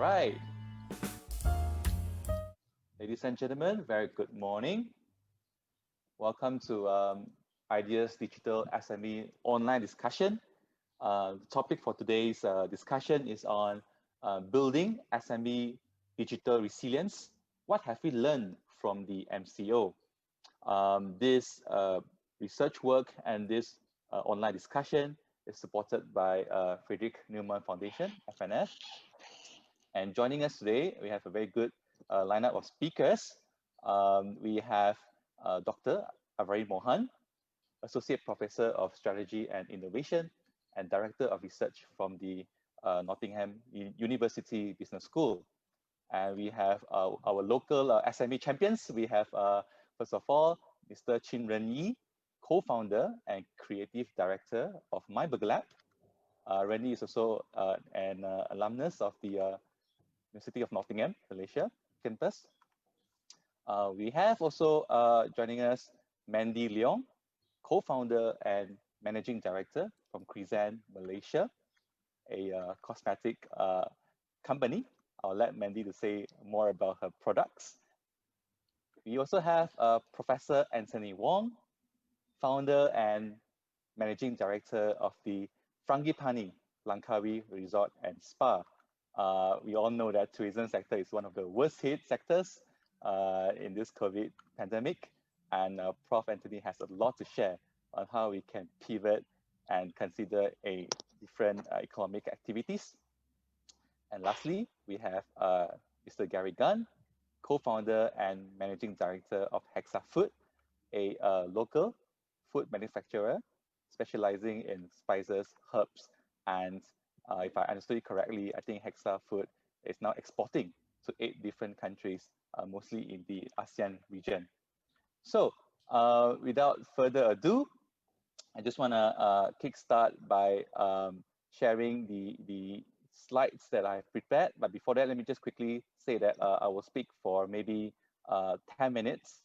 right. Ladies and gentlemen, very good morning. Welcome to Ideas Digital SME online discussion. The topic for today's discussion is on building SME digital resilience. What have we learned from the MCO? This research work and this online discussion is supported by Friedrich Naumann Foundation, FNF. And joining us today, we have a very good lineup of speakers. We have Dr. Avari Mohan, Associate Professor of Strategy and Innovation and Director of Research from the Nottingham University Business School. And we have our local SME champions. We have, first of all, Mr. Chin Ren Yi, co-founder and creative director of myBurgerLab. Ren Yi is also an alumnus of the University of Nottingham, Malaysia campus. We have also joining us Mandy Leong, co-founder and managing director from Chriszen Malaysia, a cosmetic company. I'll let Mandy to say more about her products. We also have Professor Anthony Wong, founder and managing director of the Frangipani, Langkawi Resort and Spa. We all know that tourism sector is one of the worst hit sectors in this COVID pandemic. And Prof. Anthony has a lot to share on how we can pivot and consider a different economic activities. And lastly, we have Mr. Gary Gunn, co-founder and managing director of Hexa Food, a local food manufacturer specializing in spices, herbs, and if I understood it correctly, I think Hexa Food is now exporting to 8 different countries, mostly in the ASEAN region. So without further ado, I just want to kickstart by sharing the slides that I've prepared. But before that, let me just quickly say that I will speak for maybe 10 minutes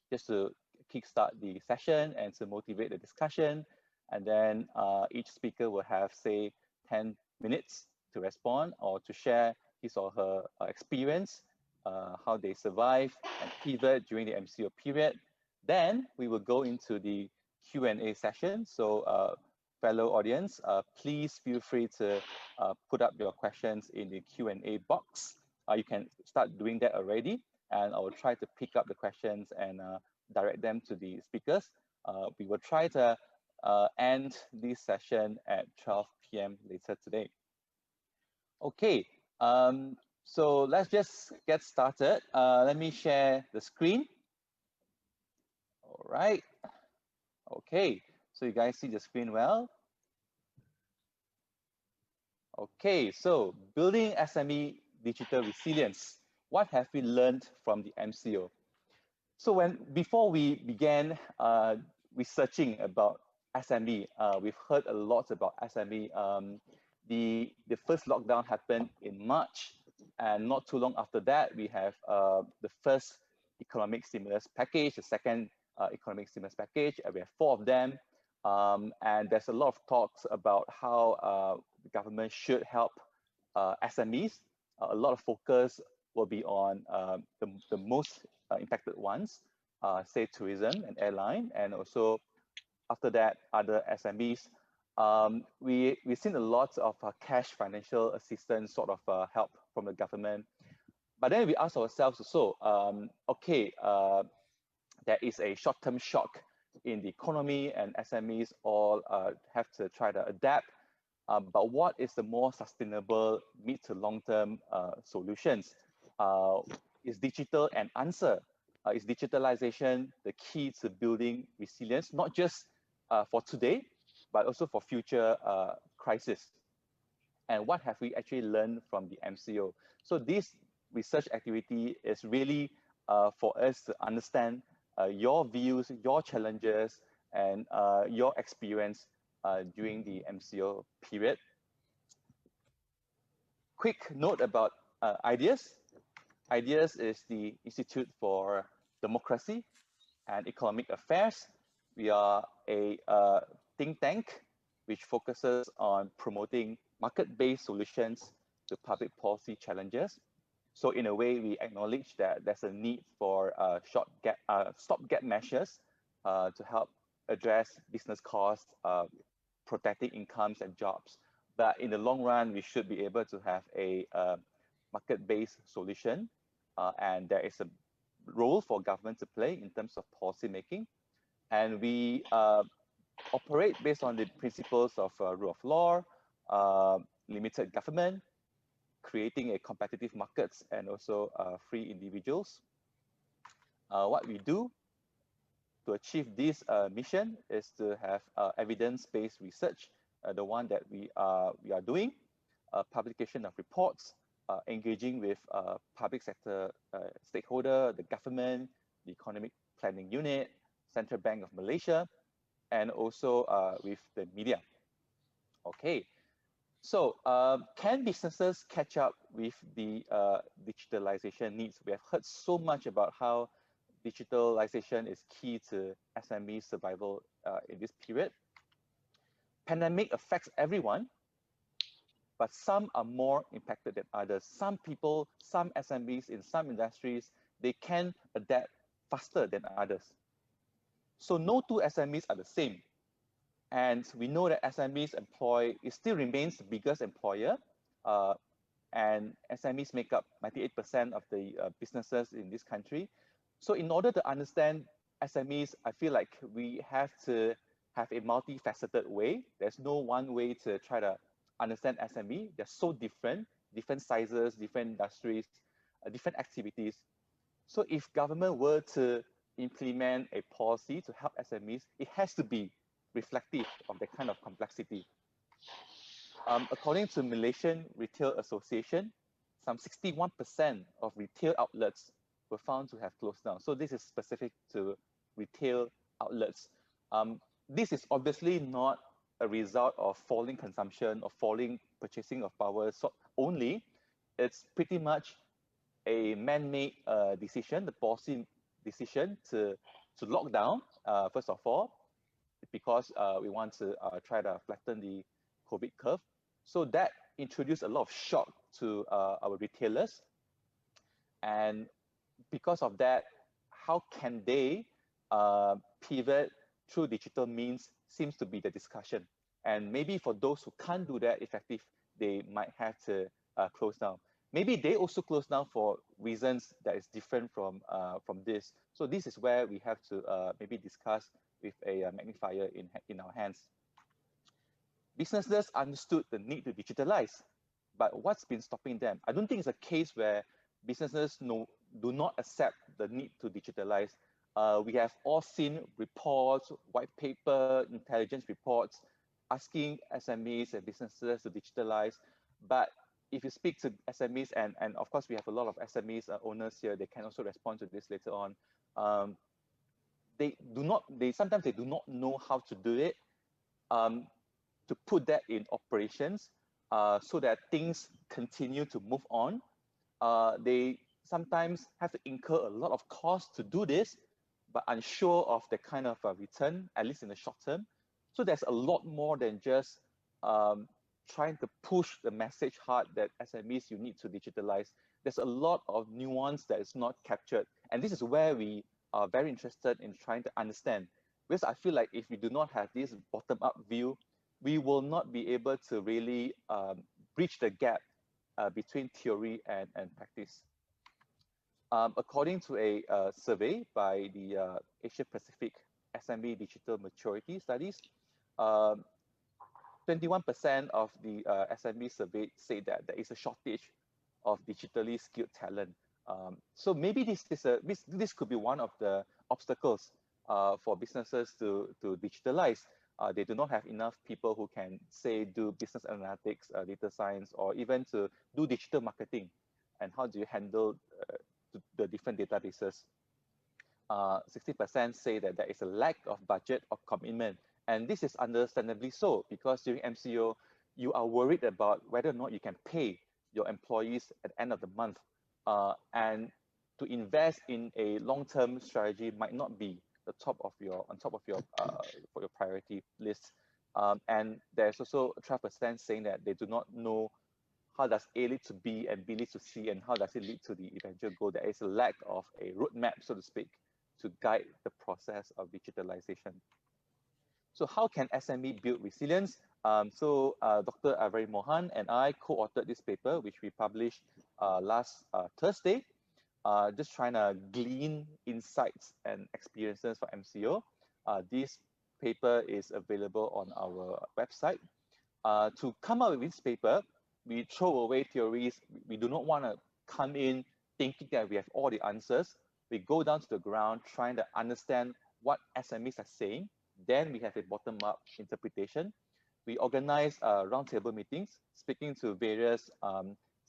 just to kickstart the session and to motivate the discussion. And then each speaker will have, say, 10 minutes to respond or to share his or her experience, how they survive and pivot during the MCO period. Then we will go into the Q&A session. So fellow audience, please feel free to put up your questions in the Q&A box. You can start doing that already, and I will try to pick up the questions and direct them to the speakers. We will try to end this session at 12 p.m. later today. Okay, so let's just get started. Let me share the screen. All right. Okay, so you guys see the screen well? Okay, so building SME digital resilience. What have we learned from the MCO? So before we began researching about SME, we've heard a lot about SME. The first lockdown happened in March, and not too long after that, we have the first economic stimulus package, the second economic stimulus package, and we have 4 of them. And there's a lot of talks about how the government should help SMEs. A lot of focus will be on the most impacted ones, say tourism and airline, and also after that, other SMEs. We've seen a lot of cash financial assistance sort of help from the government. But then we ask ourselves also, okay, there is a short-term shock in the economy and SMEs all have to try to adapt. But what is the more sustainable mid to long-term solutions? Is digital an answer? Is digitalization the key to building resilience, not just for today, but also for future crises? And what have we actually learned from the MCO? So this research activity is really for us to understand your views, your challenges, and your experience during the MCO period. Quick note about IDEAS. IDEAS is the Institute for Democracy and Economic Affairs. We are a think tank which focuses on promoting market-based solutions to public policy challenges. So in a way, we acknowledge that there's a need for stopgap measures to help address business costs, protecting incomes and jobs. But in the long run, we should be able to have a market-based solution, and there is a role for government to play in terms of policy making. And we operate based on the principles of rule of law, limited government, creating a competitive markets, and also free individuals. What we do to achieve this mission is to have evidence-based research, the one that we are doing, publication of reports, engaging with public sector stakeholder, the government, the Economic Planning Unit, Central Bank of Malaysia, and also with the media. Okay, so can businesses catch up with the digitalization needs? We have heard so much about how digitalization is key to SME survival in this period. Pandemic affects everyone, but some are more impacted than others. Some people, some SMEs in some industries, they can adapt faster than others. So no two SMEs are the same. And we know that SMEs it still remains the biggest employer, and SMEs make up 98% of the businesses in this country. So in order to understand SMEs, I feel like we have to have a multifaceted way. There's no one way to try to understand SME. They're so different sizes, different industries, different activities. So if government were to implement a policy to help SMEs, it has to be reflective of that kind of complexity. According to Malaysian Retail Association, some 61% of retail outlets were found to have closed down. So this is specific to retail outlets. This is obviously not a result of falling consumption or falling purchasing of power only. It's pretty much a man-made decision, the policy decision to lock down, first of all, because we want to try to flatten the COVID curve. So that introduced a lot of shock to our retailers. And because of that, how can they pivot through digital means seems to be the discussion. And maybe for those who can't do that effective, they might have to close down. Maybe they also close down for reasons that is different from this. So this is where we have to maybe discuss with a magnifier in our hands. Businesses understood the need to digitalize, but what's been stopping them? I don't think it's a case where businesses do not accept the need to digitalize. We have all seen reports, white paper, intelligence reports, asking SMEs and businesses to digitalize. But if you speak to SMEs, and of course we have a lot of SMEs owners here, they can also respond to this later on. Sometimes they do not know how to do it, to put that in operations, so that things continue to move on. They sometimes have to incur a lot of costs to do this, but unsure of the kind of return, at least in the short term. So there's a lot more than just trying to push the message hard that SMEs, you need to digitalize. There's a lot of nuance that is not captured. And this is where we are very interested in trying to understand. Because I feel like if we do not have this bottom-up view, we will not be able to really bridge the gap between theory and practice. According to a survey by the Asia Pacific SME Digital Maturity Studies, 21% of the SME surveyed say that there is a shortage of digitally skilled talent. So maybe this could be one of the obstacles for businesses to digitalize. They do not have enough people who can, say, do business analytics, data science, or even to do digital marketing. And how do you handle the different databases? 60% say that there is a lack of budget or commitment. And this is understandably so, because during MCO, you are worried about whether or not you can pay your employees at the end of the month. And to invest in a long-term strategy might not be on top of your priority list. And there's also 12% saying that they do not know how does A lead to B and B leads to C, and how does it lead to the eventual goal? There is a lack of a roadmap, so to speak, to guide the process of digitalization. So how can SME build resilience? Dr. Avari Mohan and I co-authored this paper, which we published last Thursday, just trying to glean insights and experiences for MCO. This paper is available on our website. To come up with this paper, we throw away theories. We do not want to come in thinking that we have all the answers. We go down to the ground trying to understand what SMEs are saying. Then we have a bottom-up interpretation. We organize roundtable meetings, speaking to various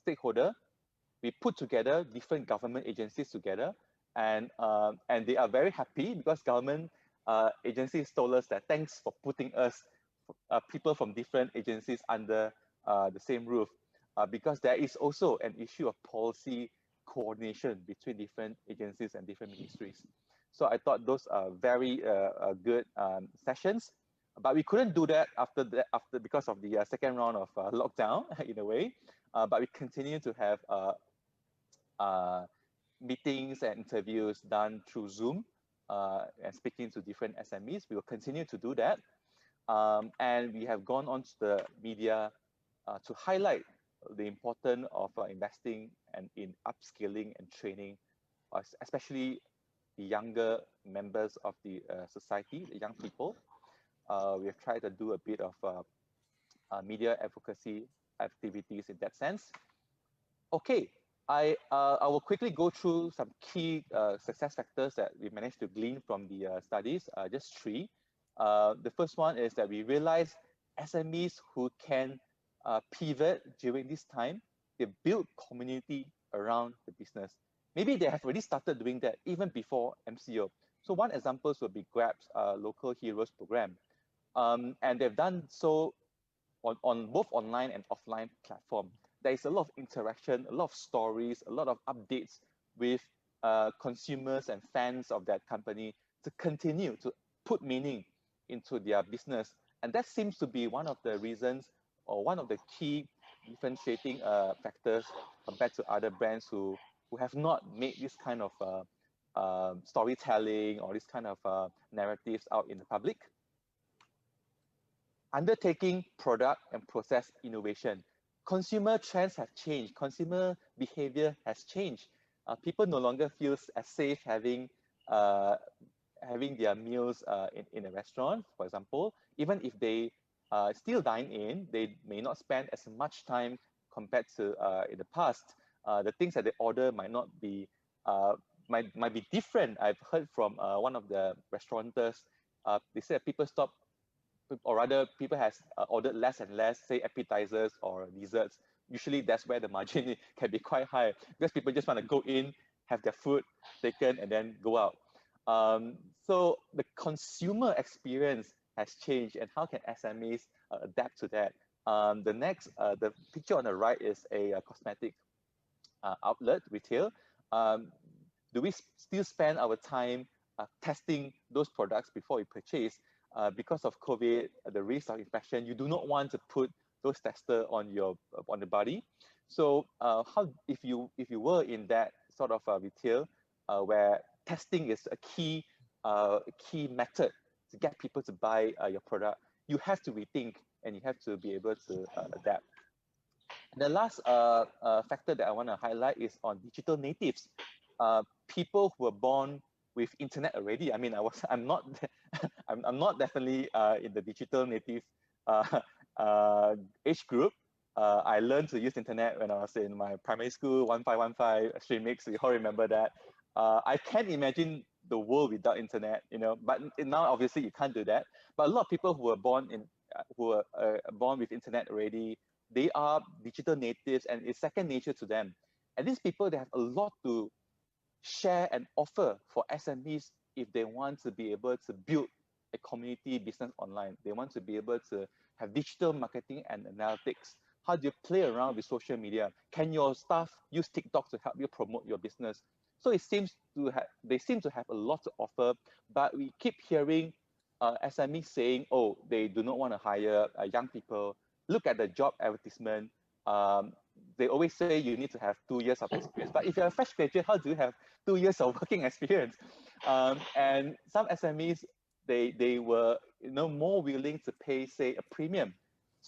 stakeholders. We put together different government agencies together, and they are very happy because government agencies told us that thanks for putting us people from different agencies under the same roof, because there is also an issue of policy coordination between different agencies and different ministries. So I thought those are very good sessions, but we couldn't do that after because of the second round of lockdown in a way. But we continue to have meetings and interviews done through Zoom and speaking to different SMEs. We will continue to do that. And we have gone on to the media to highlight the importance of investing and in upskilling and training, especially the younger members of the society, the young people. We have tried to do a bit of media advocacy activities in that sense. Okay, I will quickly go through some key success factors that we managed to glean from the studies, just three. The first one is that we realized SMEs who can pivot during this time, they build community around the business. Maybe they have already started doing that even before MCO. So one example would be Grab's Local Heroes program. And they've done so on both online and offline platform. There is a lot of interaction, a lot of stories, a lot of updates with consumers and fans of that company to continue to put meaning into their business. And that seems to be one of the reasons or one of the key differentiating factors compared to other brands who have not made this kind of storytelling or this kind of narratives out in the public. Undertaking product and process innovation. Consumer trends have changed. Consumer behavior has changed. People no longer feel as safe having their meals in a restaurant, for example. Even if they still dine in, they may not spend as much time compared to in the past. The things that they order might not be might be different. I've heard from one of the restaurateurs. They said people stop, or rather people has ordered less and less, say appetizers or desserts. Usually that's where the margin can be quite high because people just want to go in, have their food taken and then go out. So the consumer experience has changed, and how can SMEs adapt to that? The picture on the right is a cosmetic outlet, retail. Do we still spend our time testing those products before we purchase? Because of COVID, the risk of infection, you do not want to put those testers on the body. So how if you were in that sort of retail where testing is a key method to get people to buy your product, you have to rethink and you have to be able to adapt. And the last factor that I want to highlight is on digital natives. People who were born with internet already. I mean, I'm not definitely in the digital native age group. I learned to use internet when I was in my primary school, 1515 stream mix. You all remember that. I can't imagine the world without internet, but now obviously you can't do that. But a lot of people who were born with internet already, they are digital natives and it's second nature to them. And these people, they have a lot to share and offer for SMEs if they want to be able to build a community business online. They want to be able to have digital marketing and analytics. How do you play around with social media? Can your staff use TikTok to help you promote your business? So they seem to have a lot to offer, but we keep hearing SMEs saying, oh, they do not want to hire young people. Look at the job advertisement. they always say you need to have 2 years of experience. But if you're a fresh graduate, how do you have 2 years of working experience? And some SMEs, they were more willing to pay, say, a premium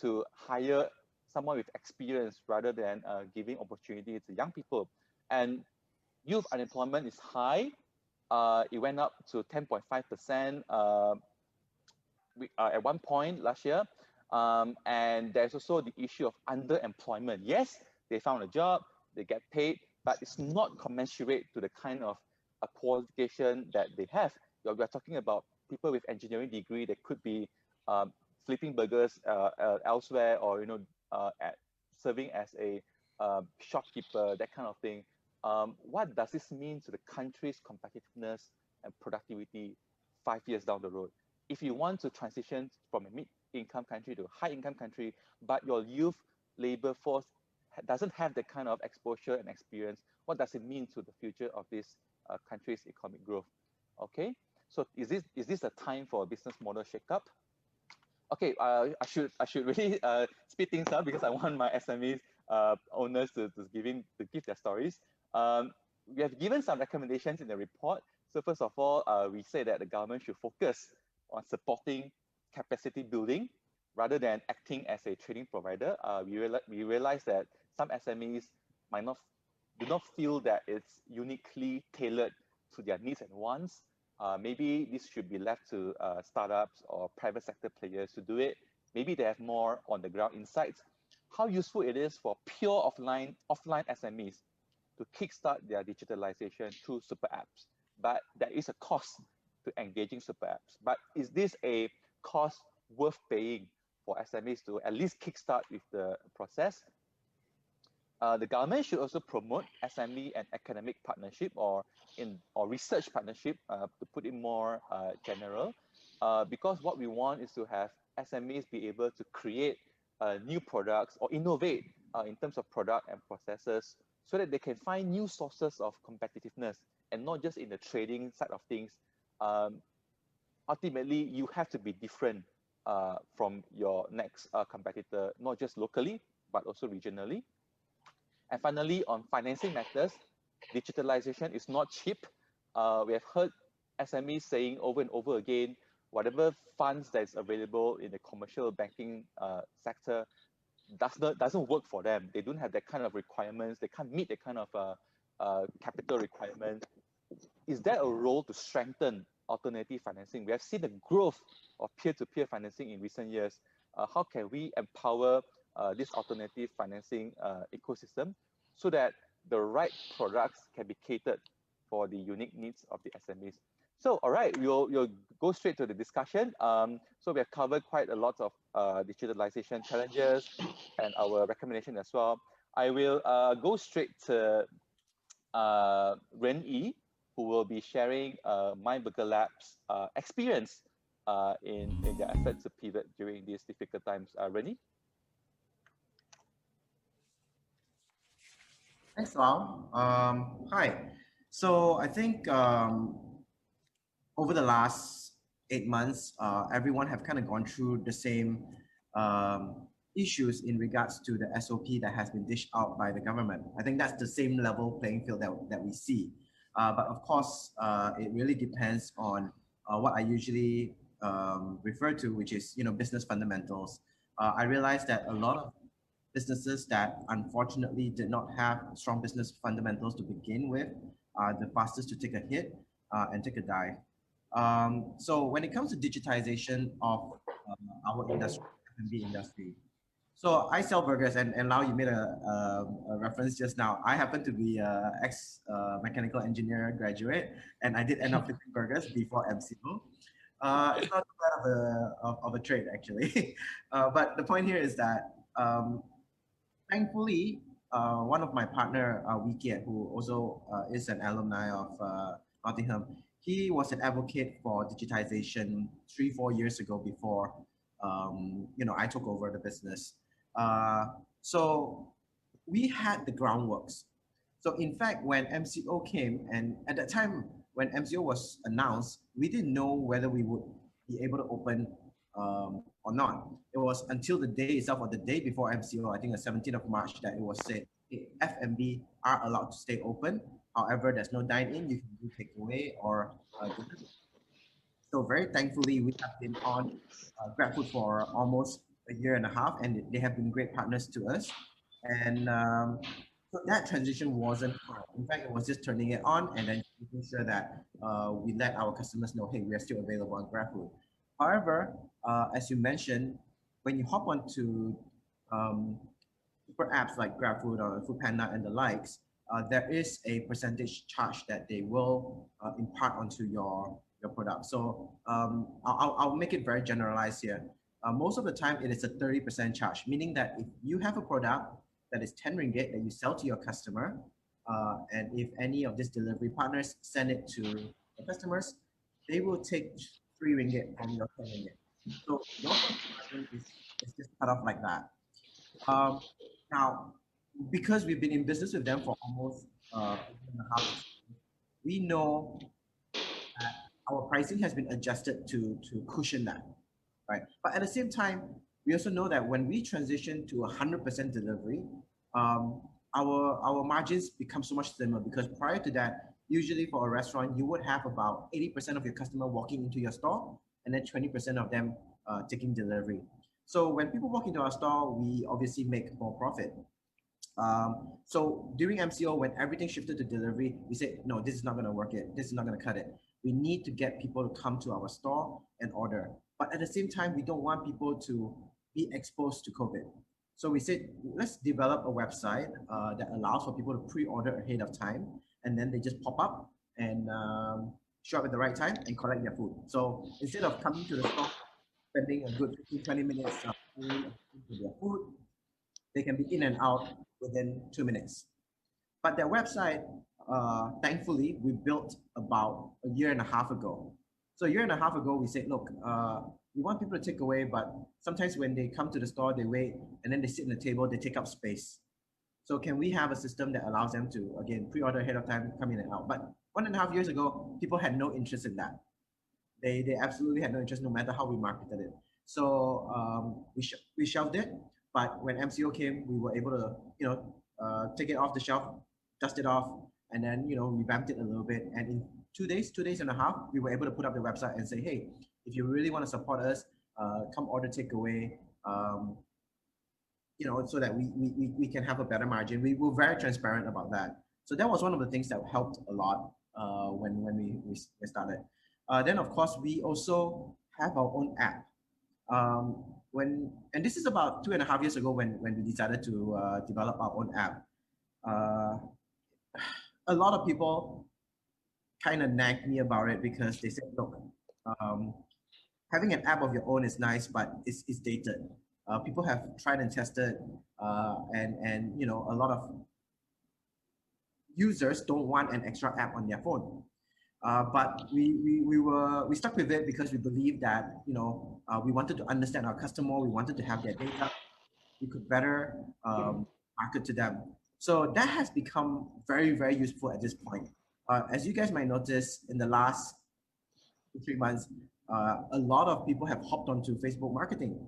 to hire someone with experience rather than giving opportunity to young people. And youth unemployment is high. It went up to 10.5% at one point last year. And there's also the issue of underemployment. Yes, they found a job, they get paid, but it's not commensurate to the kind of qualification that they have. We're talking about people with engineering degree that could be flipping burgers elsewhere, or serving as a shopkeeper, that kind of thing. What does this mean to the country's competitiveness and productivity 5 years down the road? If you want to transition from a mid-income country to a high-income country, but your youth labor force doesn't have the kind of exposure and experience, what does it mean to the future of this country's economic growth? Okay, so is this a time for a business model shakeup? Okay, I should really speed things up because I want my SMEs owners to give their stories. We have given some recommendations in the report. So first of all, we say that the government should focus on supporting capacity building rather than acting as a training provider. We realize that some SMEs do not feel that it's uniquely tailored to their needs and wants. Maybe this should be left to startups or private sector players to do it. Maybe they have more on the ground insights. How useful it is for pure offline SMEs to kickstart their digitalization through super apps. But there is a cost to engaging super apps. But is this a cost worth paying for SMEs to at least kickstart with the process? The government should also promote SME and academic partnership or research partnership, to put it more general, because what we want is to have SMEs be able to create new products or innovate in terms of product and processes, so that they can find new sources of competitiveness and not just in the trading side of things. Ultimately, you have to be different from your next competitor, not just locally, but also regionally. And finally, on financing matters, digitalization is not cheap. We have heard SMEs saying over and over again, whatever funds that is available in the commercial banking sector doesn't work for them. They don't have that kind of requirements. They can't meet the kind of capital requirements. Is there a role to strengthen alternative financing? We have seen the growth of peer-to-peer financing in recent years. How can we empower this alternative financing ecosystem so that the right products can be catered for the unique needs of the SMEs? So, all right, we'll go straight to the discussion. So we have covered quite a lot of digitalization challenges and our recommendation as well. I will go straight to Ren Yi, who will be sharing myBurgerLab's experience in their efforts to pivot during these difficult times. Ren Yi? Thanks, Lau. Hi. So I think over the last 8 months, everyone have kind of gone through the same issues in regards to the SOP that has been dished out by the government. I think that's the same level playing field that we see. But of course, it really depends on what I usually refer to, which is business fundamentals. I realized that a lot of businesses that unfortunately did not have strong business fundamentals to begin with are the fastest to take a hit and take a dive. So when it comes to digitization of our industry, F&B industry, so I sell burgers, and Lau, you made a reference just now. I happen to be an ex-mechanical engineer graduate, and I did end up flipping burgers before MCO. It's not too bad of a trade, actually. But the point here is that thankfully, one of my partner, Wikiet, who also is an alumni of Nottingham, he was an advocate for digitization 3-4 years ago before I took over the business. So we had the groundworks. So in fact, when MCO came, and at that time when MCO was announced, we didn't know whether we would be able to open or not. It was until the day itself or the day before MCO, I think the 17th of March, that it was said, hey, F&B are allowed to stay open. However, there's no dine-in, you can do takeaway or delivery. So very thankfully, we have been on GrabFood for almost a year and a half, and they have been great partners to us. And so that transition wasn't hard. In fact, it was just turning it on and then making sure that we let our customers know, hey, we are still available on GrabFood. However, as you mentioned, when you hop onto super apps like GrabFood or FoodPanda and the likes, there is a percentage charge that they will impart onto your product. So I'll make it very generalized here. Most of the time, it is a 30% charge, meaning that if you have a product that is 10 ringgit that you sell to your customer, and if any of these delivery partners send it to the customers, they will take 3 ringgit from your 10 ringgit. So your margin is just cut off like that. Now, because we've been in business with them for almost a year and a half, we know that our pricing has been adjusted to cushion that, right? But at the same time, we also know that when we transition to 100% delivery, our margins become so much slimmer, because prior to that, usually for a restaurant, you would have about 80% of your customer walking into your store and then 20% of them taking delivery. So when people walk into our store, we obviously make more profit. So during MCO, when everything shifted to delivery, we said, no, this is not going to work it. This is not going to cut it. We need to get people to come to our store and order. But at the same time, we don't want people to be exposed to COVID. So we said, let's develop a website that allows for people to pre-order ahead of time. And then they just pop up and show up at the right time and collect their food. So instead of coming to the store, spending a good 15, 20 minutes with their food, they can be in and out within 2 minutes. But their website, thankfully, we built about a year and a half ago. So a year and a half ago, we said, look, we want people to take away, but sometimes when they come to the store, they wait, and then they sit in the table, they take up space. So can we have a system that allows them to, again, pre-order ahead of time, come in and out? But 1.5 years ago, people had no interest in that. They absolutely had no interest, no matter how we marketed it. So we shelved it. But when MCO came, we were able to, take it off the shelf, dust it off, and then, revamped it a little bit. And in 2 days, 2.5 days, we were able to put up the website and say, hey, if you really want to support us, come order takeaway, so that we can have a better margin. We were very transparent about that. So that was one of the things that helped a lot when we started. Then, of course, we also have our own app. And this is about 2.5 years ago when we decided to develop our own app. A lot of people kind of nagged me about it, because they said, look, having an app of your own is nice, but it's dated. People have tried and tested, and a lot of users don't want an extra app on their phone. But we stuck with it because we believe that we wanted to understand our customer, we wanted to have their data, we could better market to them. So that has become very, very useful at this point. As you guys might notice, in the last 3 months, a lot of people have hopped onto Facebook marketing.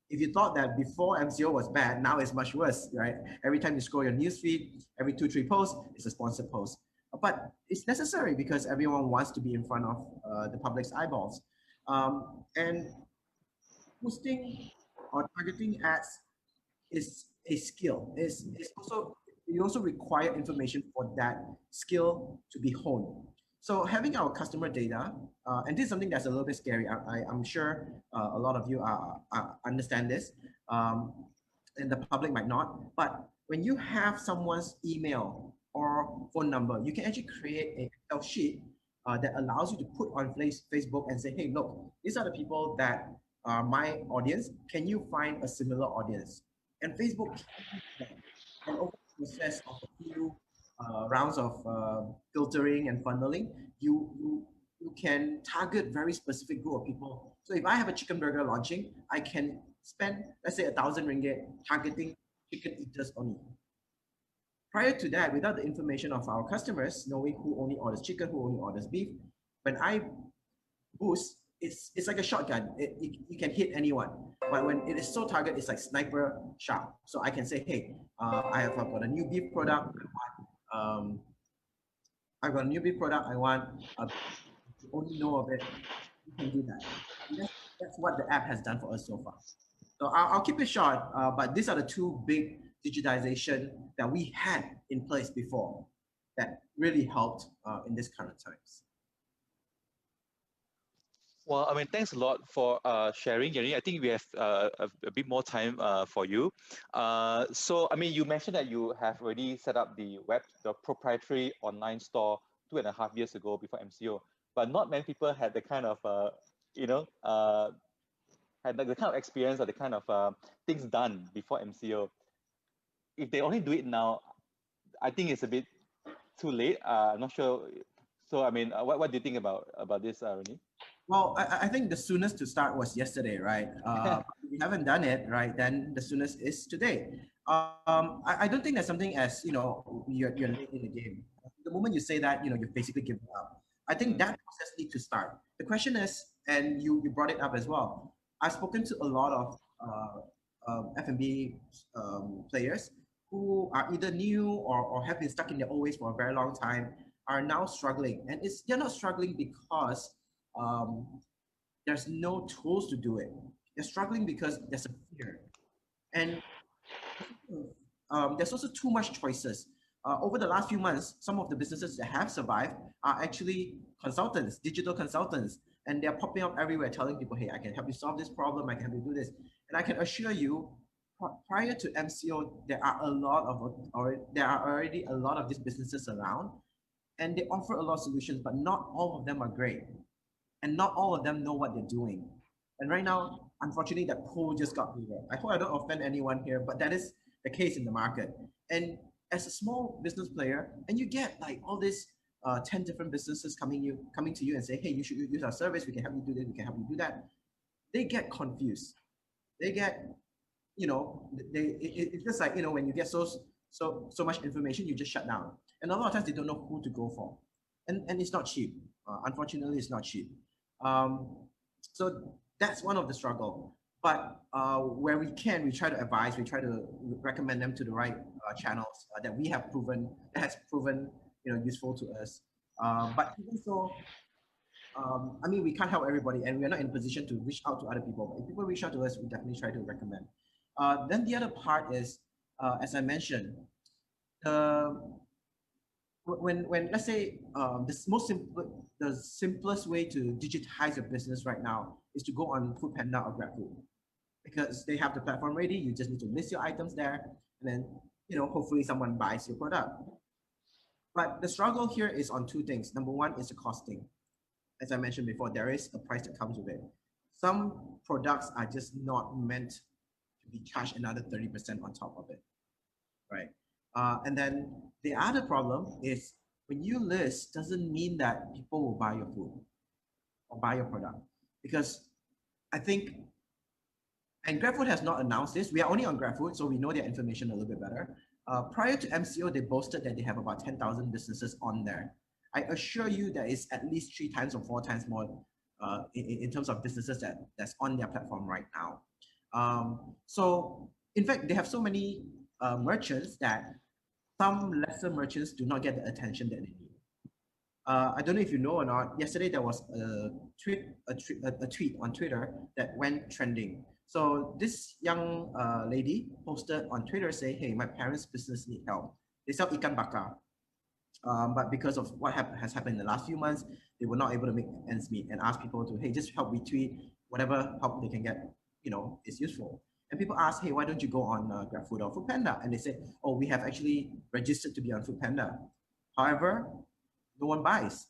If you thought that before MCO was bad, now it's much worse, right? Every time you scroll your newsfeed, every 2-3 posts, it's a sponsored post. But it's necessary because everyone wants to be in front of the public's eyeballs. And posting or targeting ads is a skill. You also require information for that skill to be honed. So having our customer data, and this is something that's a little bit scary. I'm sure a lot of you understand this, and the public might not. But when you have someone's email or phone number, you can actually create an Excel sheet that allows you to put on Facebook and say, hey, look, these are the people that are my audience. Can you find a similar audience? And Facebook can over the process of a few rounds of filtering and funneling, you can target very specific group of people. So if I have a chicken burger launching, I can spend, let's say, 1,000 ringgit targeting chicken eaters only. Prior to that, without the information of our customers, knowing who only orders chicken, who only orders beef, when I boost, it's like a shotgun. You can hit anyone, but when it is so target, it's like sniper sharp. So I can say, hey, I've got a new beef product. Um, I've got a new beef product. I want to only know of it. You can do that. And that's what the app has done for us so far. So I'll keep it short, but these are the two big digitization that we had in place before that really helped in this current times. Well, I mean, thanks a lot for sharing, Jenny. I think we have a bit more time for you. So, I mean, you mentioned that you have already set up the proprietary online store 2.5 years ago before MCO, but not many people had the kind of, had the kind of experience or the kind of things done before MCO. If they only do it now, I think it's a bit too late. I'm not sure. So, I mean, what do you think about this, Renee? Well, I think the soonest to start was yesterday, right? If you haven't done it, right, then the soonest is today. I don't think there's something as, you're late in the game. The moment you say that, you're basically giving up. I think that process needs to start. The question is, and you brought it up as well, I've spoken to a lot of F&B players who are either new or have been stuck in their old ways for a very long time, are now struggling. And they're not struggling because there's no tools to do it. They're struggling because there's a fear. And there's also too much choices. Over the last few months, some of the businesses that have survived are actually consultants, digital consultants, and they're popping up everywhere telling people, hey, I can help you solve this problem, I can help you do this. And I can assure you, prior to MCO, there are already a lot of these businesses around, and they offer a lot of solutions, but not all of them are great. And not all of them know what they're doing. And right now, unfortunately, that pool just got bigger. I hope I don't offend anyone here, but that is the case in the market. And as a small business player, and you get like all these 10 different businesses coming to you and say, hey, you should use our service, we can help you do this, we can help you do that. They get confused. They get, it's just like, when you get so much information, you just shut down. And a lot of times they don't know who to go for. And it's not cheap. Unfortunately, it's not cheap. So that's one of the struggle. But where we can, we try to advise, we try to recommend them to the right channels that has proven useful to us. But even so, I mean, we can't help everybody, and we're not in a position to reach out to other people. But if people reach out to us, we definitely try to recommend. Then the other part is, as I mentioned, when let's say the simplest way to digitize your business right now is to go on Foodpanda or GrabFood, because they have the platform ready. You just need to list your items there, and then hopefully someone buys your product. But the struggle here is on two things. Number one is the costing. As I mentioned before, there is a price that comes with it. Some products are just not meant to be charged another 30% on top of it, right? And then the other problem is when you list doesn't mean that people will buy your food or buy your product, because I think, and GrabFood has not announced this, we are only on GrabFood, so we know their information a little bit better. Prior to MCO, they boasted that they have about 10,000 businesses on there. I assure you there is at least 3 times or 4 times more in terms of businesses that's on their platform right now. So in fact, they have so many merchants that some lesser merchants do not get the attention that they need. I don't know if you know or not, yesterday there was a tweet on Twitter that went trending. So this young lady posted on Twitter saying, hey, my parents' business need help. They sell ikan bakar. But because of what has happened in the last few months, they were not able to make ends meet, and ask people to, hey, just help retweet whatever help they can get, is useful. And people ask, hey, why don't you go on GrabFood or Foodpanda? And they say, oh, we have actually registered to be on Foodpanda. However, no one buys.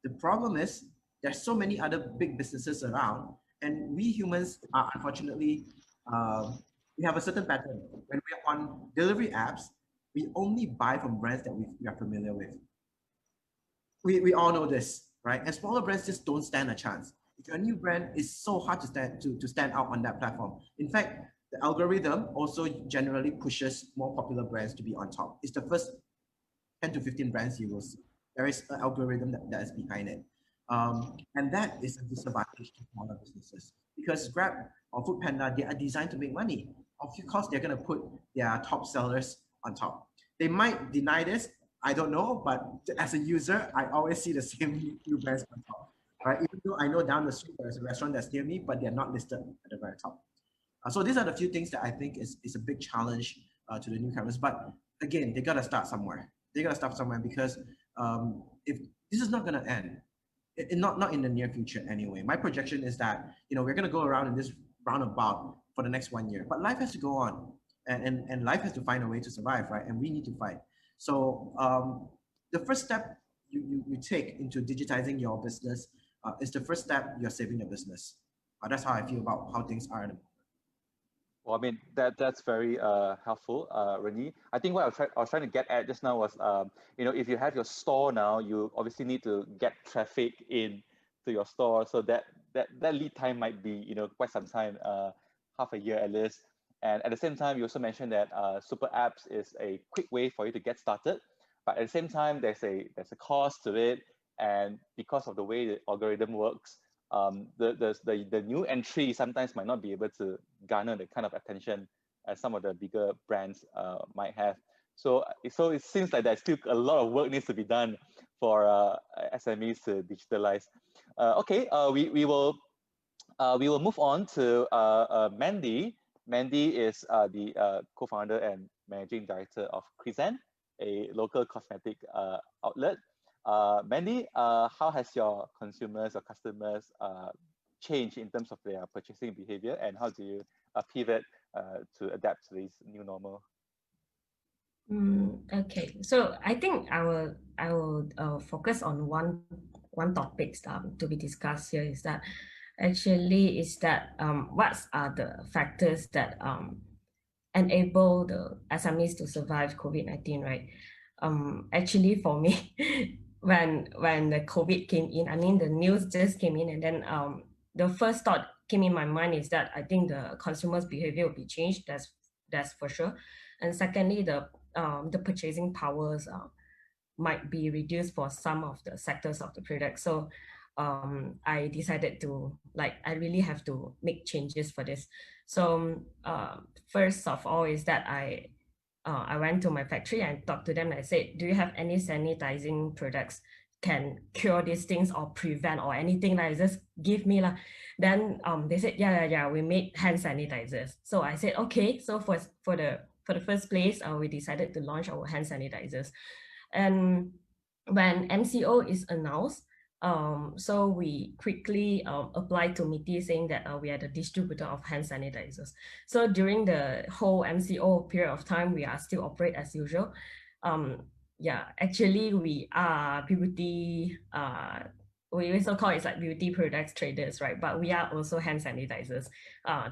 The problem is there's so many other big businesses around, and we humans are unfortunately, we have a certain pattern. When we're on delivery apps, we only buy from brands that we are familiar with. We all know this, right? And smaller brands just don't stand a chance. If you're a new brand, it's so hard to stand out on that platform. In fact, the algorithm also generally pushes more popular brands to be on top. It's the first 10 to 15 brands you will see. There is an algorithm that is behind it. And that is a disadvantage to smaller businesses because Grab or Foodpanda, they are designed to make money. Of course, they're going to put their top sellers on top. They might deny this, I don't know, but as a user, I always see the same few brands on top, right? Even though I know down the street there's a restaurant that's near me, but they're not listed at the very top. So these are the few things that I think is a big challenge to the newcomers. But again, they got to start somewhere. They got to start somewhere because if this is not going to end, not in the near future anyway. My projection is that we're going to go around in this roundabout for the next 1 year, but life has to go on, and life has to find a way to survive, right? And we need to fight. So the first step you take into digitizing your business is the first step you're saving your business. That's how I feel about how things are. Well, I mean, that's very helpful, Renee. I think what I was trying to get at just now was, if you have your store now, you obviously need to get traffic in to your store. So that lead time might be, quite some time, half a year at least. And at the same time, you also mentioned that super apps is a quick way for you to get started. But at the same time, there's a cost to it. And because of the way the algorithm works, the new entry sometimes might not be able to garner the kind of attention as some of the bigger brands might have. So it seems like there's still a lot of work needs to be done for SMEs to digitalize. We will move on to Mandy. Mandy is the co-founder and managing director of Chriszen, a local cosmetic outlet. Mandy, how has your consumers or customers changed in terms of their purchasing behavior, and how do you pivot to adapt to this new normal? Okay, so I think I will focus on one topic to be discussed here is that what are the factors that enable the SMEs to survive COVID-19, right? Actually, for me, when the COVID came in, I mean, the news just came in, and then the first thought came in my mind is that I think the consumers' behavior will be changed. That's for sure. And secondly, the purchasing powers might be reduced for some of the sectors of the product. So I decided to I really have to make changes for this. So first of all is that I went to my factory and talked to them. I said, do you have any sanitizing products can cure these things or prevent or anything like just give me lah. Then they said, yeah, we make hand sanitizers. So I said, okay. So for the first place, we decided to launch our hand sanitizers. And when MCO is announced, so we quickly applied to MITI saying that we are the distributor of hand sanitizers. So during the whole MCO period of time, we are still operate as usual. Actually we are beauty, we also call it like beauty products traders, right? But we are also hand sanitizers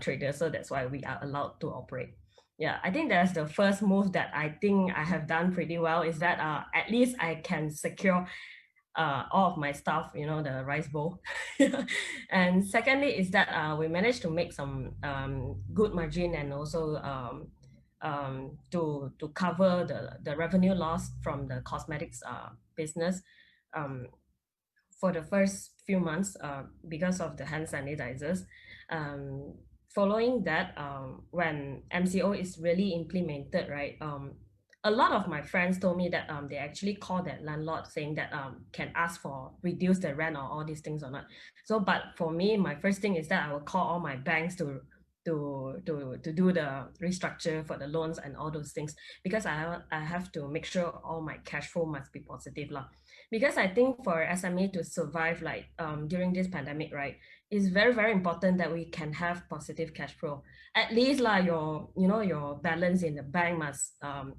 traders. So that's why we are allowed to operate. Yeah, I think that's the first move that I think I have done pretty well is that at least I can secure all of my stuff, the rice bowl. And secondly is that we managed to make some good margin and also to cover the revenue loss from the cosmetics business for the first few months because of the hand sanitizers. Following that, when MCO is really implemented, right, a lot of my friends told me that they actually call that landlord saying that can ask for reduce the rent or all these things or not. So, but for me, my first thing is that I will call all my banks to do the restructure for the loans and all those things, because I have to make sure all my cash flow must be positive lah. Because I think for SME to survive during this pandemic, right, it's very, very important that we can have positive cash flow. At least your balance in the bank must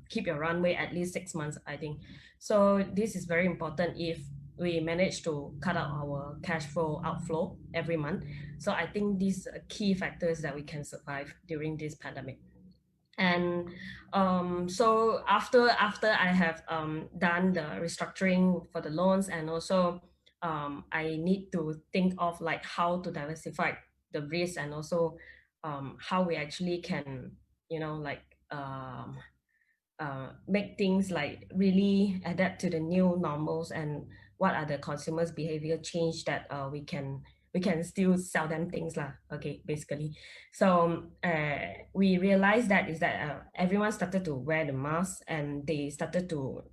keep your runway at least 6 months, I think. So this is very important if we manage to cut out our cash flow outflow every month. So I think these are key factors that we can survive during this pandemic. And so after I have done the restructuring for the loans, and also I need to think of how to diversify the risk, and also how we actually can make things really adapt to the new normals, and what are the consumers' behavior change that we can still sell them things lah. Okay, basically. So we realized that is that everyone started to wear the mask and they started to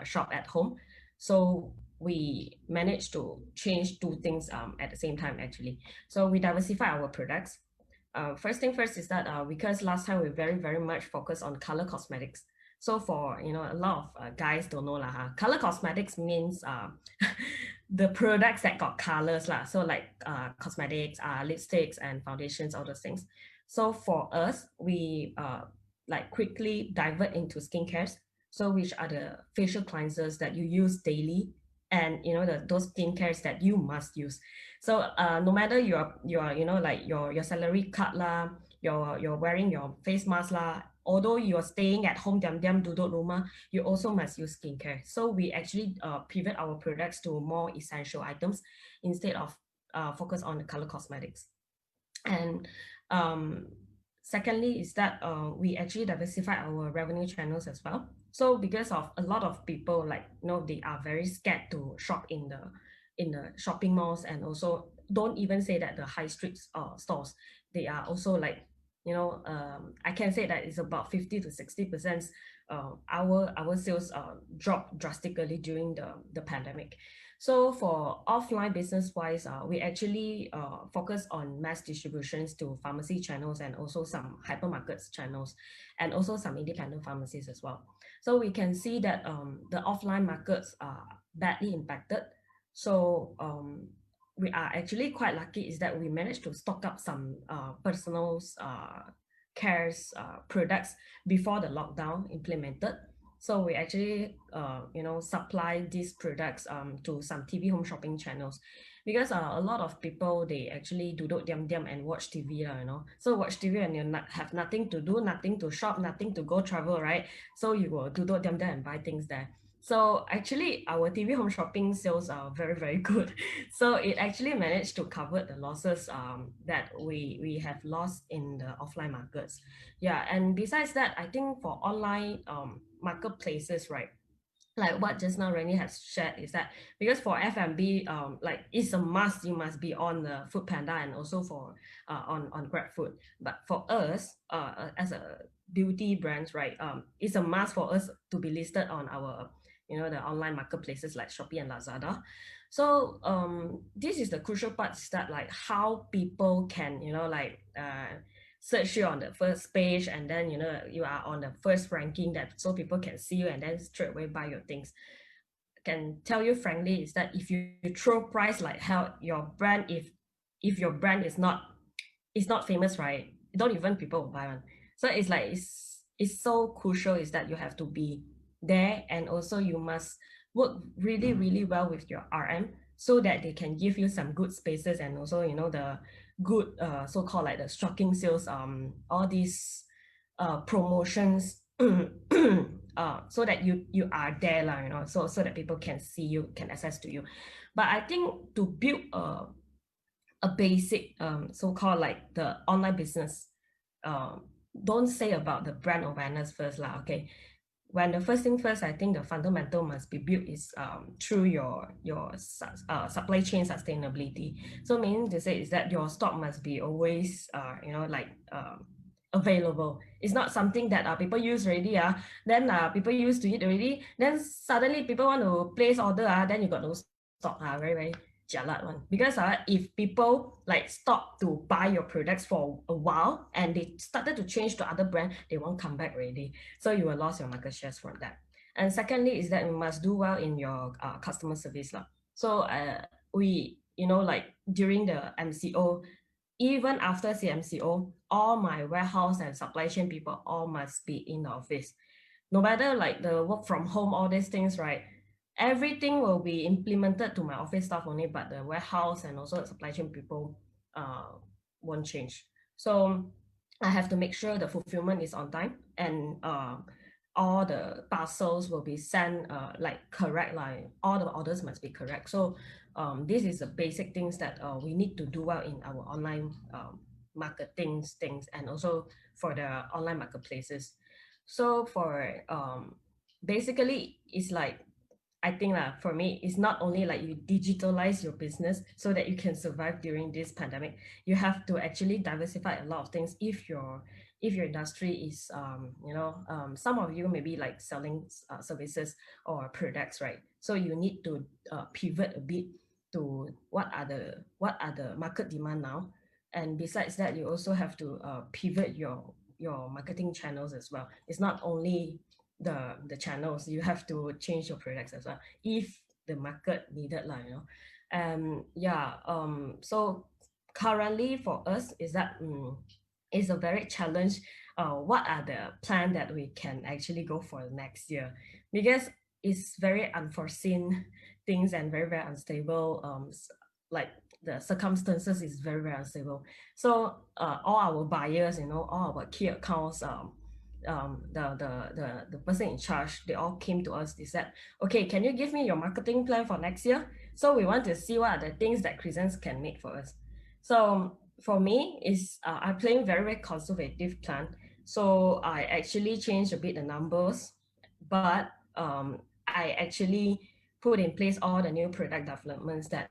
shop at home. So we managed to change two things at the same time actually. So we diversify our products. First thing first is that because last time we very much focused on color cosmetics. So for a lot of guys don't know lah, color cosmetics means the products that got colors lah. So like cosmetics, lipsticks and foundations, all those things. So for us, we like quickly divert into skincares. So which are the facial cleansers that you use daily, and those skincares that you must use. So no matter your like your salary cut lah, you're wearing your face mask lah, although you're staying at home diam duduk rumah, you also must use skincare. So we actually pivot our products to more essential items instead of focus on the color cosmetics. And secondly is that we actually diversify our revenue channels as well. So because of a lot of people, like they are very scared to shop in the shopping malls, and also don't even say that the high street stores, they are also like I can say that it's about 50 to 60% our sales dropped drastically during the pandemic. So for offline business wise, we actually focus on mass distributions to pharmacy channels and also some hypermarkets channels, and also some independent pharmacies as well. So we can see that the offline markets are badly impacted. So we are actually quite lucky is that we managed to stock up some personal cares products before the lockdown implemented. So we actually supply these products to some TV home shopping channels, because a lot of people, they actually duduk diam and watch TV, so watch TV and you have nothing to do, nothing to shop, nothing to go travel, right? So you will duduk diam and buy things there. So actually our TV home shopping sales are very good. So it actually managed to cover the losses that we have lost in the offline markets. Yeah, and besides that, I think for online marketplaces, right, like what just now Rennie has shared, is that because for F&B, like it's a must, you must be on the Food Panda and also for on GrabFood. But for us, as a beauty brands, right, it's a must for us to be listed on our the online marketplaces like Shopee and Lazada. So this is the crucial part, is that like how people can search you on the first page, and then you are on the first ranking, that so people can see you and then straight away buy your things. I can tell you frankly is that if you throw price like hell, your brand, if your brand is not famous, right, don't even people will buy one. So it's like it's so crucial is that you have to be there, and also you must work really well with your RM, so that they can give you some good spaces, and also the good so-called like the stocking sales, all these promotions so that you are there lah, so that people can see you, can access to you. But I think to build a basic so-called like the online business, don't say about the brand awareness first lah, okay? When the first thing first, I think the fundamental must be built is through your supply chain sustainability. So meaning to say is that your stock must be always available. It's not something that people use already, then people used to it already, then suddenly people want to place order, then you got no stock, very jialat one. Because if people like stop to buy your products for a while and they started to change to other brand, they won't come back already. So you will lose your market shares from that. And secondly is that you must do well in your customer service lah. So we like during the MCO, even after CMCO, all my warehouse and supply chain people all must be in the office. No matter like the work from home, all these things, right? Everything will be implemented to my office staff only, but the warehouse and also the supply chain people won't change. So I have to make sure the fulfillment is on time, and all the parcels will be sent like correct, like all the orders must be correct. So this is the basic things that we need to do well in our online marketing things, and also for the online marketplaces. So for basically it's like I think for me, it's not only like you digitalize your business so that you can survive during this pandemic. You have to actually diversify a lot of things. If your industry is some of you may be like selling services or products, right? So you need to pivot a bit to what are the market demand now, and besides that, you also have to pivot your marketing channels as well. It's not only the channels, you have to change your products as well if the market needed, so currently for us is that it's a very challenge. What are the plan that we can actually go for next year, because it's very unforeseen things and very unstable, like the circumstances is very unstable. So all our buyers, all our key accounts, the person in charge, they all came to us. They said, okay, can you give me your marketing plan for next year? So we want to see what are the things that Chriszen can make for us. So for me, is I'm playing very conservative plan. So I actually changed a bit the numbers, but I actually put in place all the new product developments that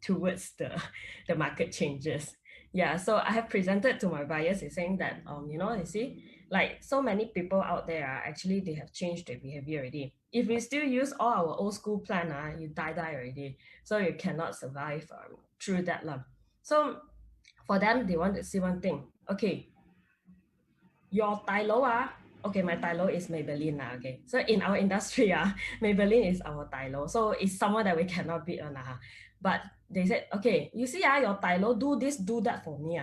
towards the market changes. Yeah, so I have presented to my buyers is saying that you see, like so many people out there actually they have changed their behavior already. If we still use all our old school plan, you die already. So you cannot survive through that. So for them, they want to see one thing. Okay, your tai lo okay, my tai lo is Maybelline okay. So in our industry Maybelline is our tai lo. So it's someone that we cannot beat on But they said, okay, you see your tai lo do this, do that for me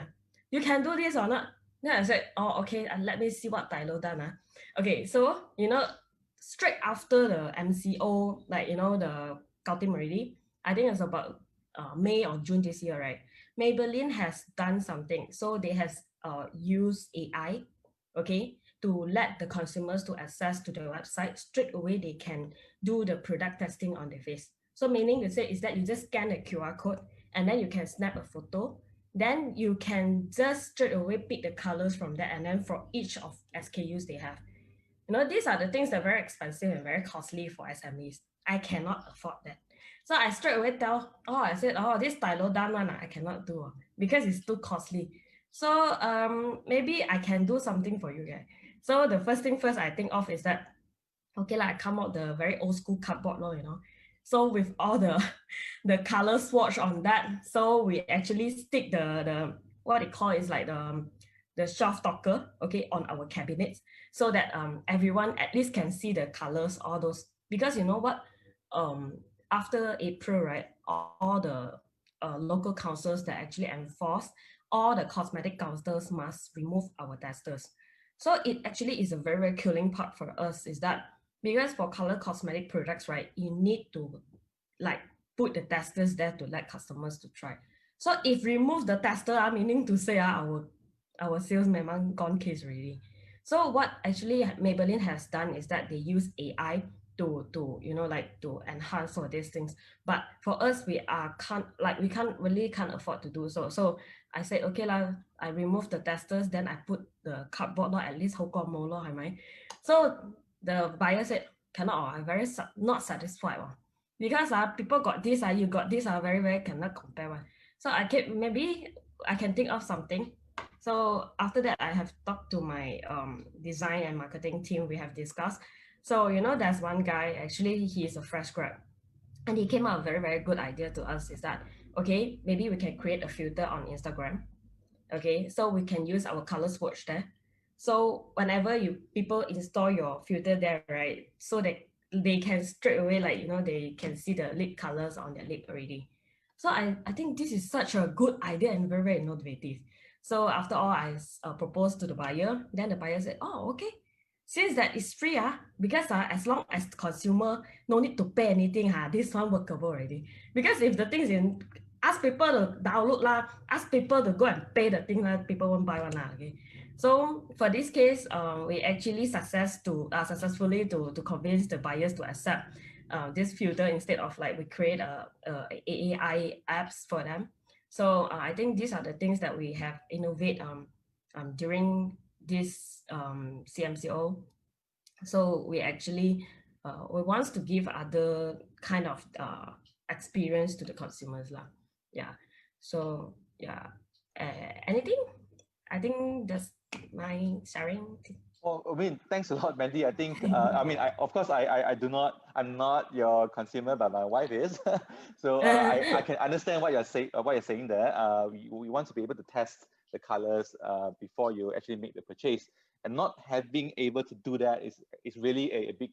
You can do this or not? Then I said, oh, okay, let me see what tai lo done Okay, so straight after the MCO, like the Kautim already, I think it's about May or June this year, right? Maybelline has done something. So they has used AI, okay, to let the consumers to access to the website straight away. They can do the product testing on their face. So meaning to say is that you just scan the QR code and then you can snap a photo. Then you can just straight away pick the colors from that, and then for each of SKUs they have. These are the things that are very expensive and very costly for SMEs. I cannot afford that. So I straight away I said, this stylo done one I cannot do because it's too costly. So maybe I can do something for you guys. So the first thing first I think of is that, okay, I come out the very old school cardboard, So with all the color swatch on that, so we actually stick the what they call is like the shelf talker, okay, on our cabinets, so that everyone at least can see the colors, all those, because you know what, after April, right, all the local councils that actually enforce all the cosmetic councils must remove our testers. So it actually is a very killing part for us, is that because for color cosmetic products, right, you need to like put the testers there to let customers to try. So if remove the tester, meaning to say our sales memang gone case already. So what actually Maybelline has done is that they use AI to to enhance all these things. But for us, we can't afford to do so. So I said, okay I remove the testers, then I put the cardboard at least So the buyer said, cannot, I'm very not satisfied because people got this, you got this, very cannot compare one. So maybe I can think of something. So after that, I have talked to my design and marketing team. We have discussed. So there's one guy, actually he is a fresh grad, and he came up with a very good idea to us, is that, okay, maybe we can create a filter on Instagram. Okay, so we can use our color swatch there. So whenever people install your filter there, right, so that they can straight away, they can see the lip colors on their lip already. So I think this is such a good idea and very innovative. So after all, I proposed to the buyer. Then the buyer said, oh, okay, since that is free, because as long as the consumer no need to pay anything, this one workable already. Because if the thing is in, ask people to download ask people to go and pay the thing people won't buy one okay. So for this case, we actually successfully to convince the buyers to accept this filter, instead of we create a AI apps for them. So I think these are the things that we have innovate during this CMCO. So we actually we want to give other kind of experience to the consumers lah. Yeah. So yeah. Anything? I think that's my sharing. Well, I mean, thanks a lot, Mandy. I think, I mean, of course, I'm not your consumer, but my wife is. So I can understand what you're saying there. We want to be able to test the colors before you actually make the purchase, and not having able to do that is really a big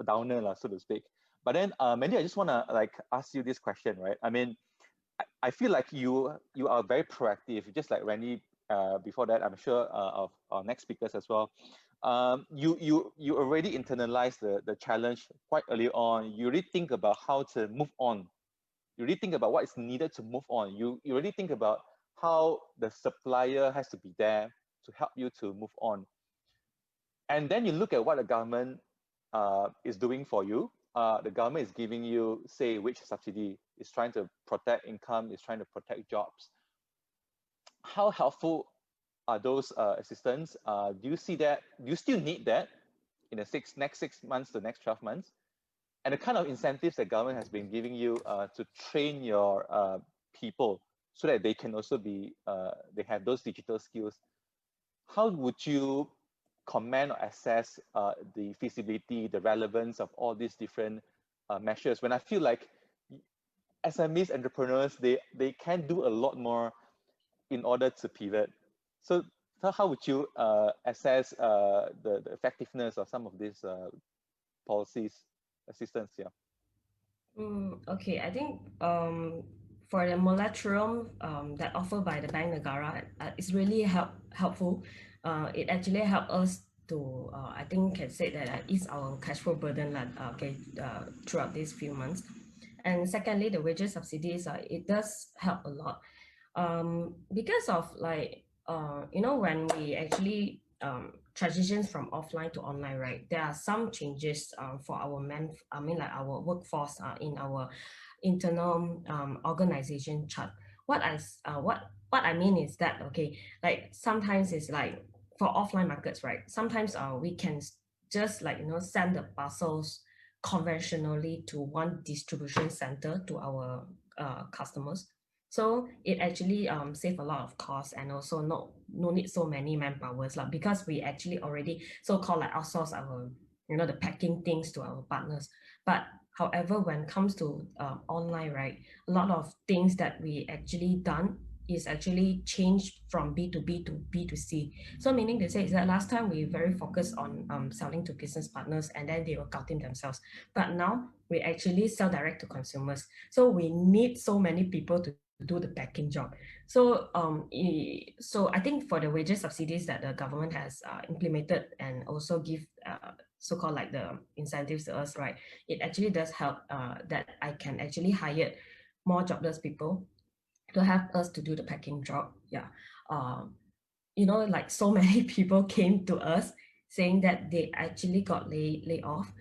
downer, so to speak. But then, Mandy, I just want to like ask you this question, right? I mean, I feel like you are very proactive, just like Randy. Before that, I'm sure of our next speakers as well. You already internalized the challenge quite early on. You really think about how to move on. You really think about what is needed to move on. You really think about how the supplier has to be there to help you to move on. And then you look at what the government is doing for you. The government is giving you, say, wage subsidy, is trying to protect income, is trying to protect jobs. How helpful are those assistance? Do you see that? Do you still need that in the next 6 months to next 12 months? And the kind of incentives that government has been giving you to train your people so that they can also be, they have those digital skills. How would you comment or assess the feasibility, the relevance of all these different measures? When I feel like SMEs, entrepreneurs, they can do a lot more in order to pivot. So how would you assess the effectiveness of some of these policies, assistance? Yeah. Okay, I think for the moratorium that offered by the Bank Negara, it's really helpful. It actually helped us to, I think can say that ease our cash flow burden throughout these few months. And secondly, the wages subsidies, it does help a lot. Because of like, when we actually transitions from offline to online, right? There are some changes for our our workforce in our internal organization chart. What I mean is that, okay, like sometimes it's like for offline markets, right? Sometimes we can just like, send the parcels conventionally to one distribution center to our customers. So it actually save a lot of cost, and also no need so many manpowers because we actually already so-called like outsource our the packing things to our partners. But however, when it comes to online, right, a lot of things that we actually done is actually changed from B2B to B2C. So meaning to say is that last time we very focused on selling to business partners, and then they will scouting themselves. But now we actually sell direct to consumers. So we need so many people to do the packing job. So so I think for the wages subsidies that the government has implemented and also give so-called like the incentives to us, right, it actually does help that I can actually hire more jobless people to help us to do the packing job. Yeah. Like so many people came to us saying that they actually got laid off.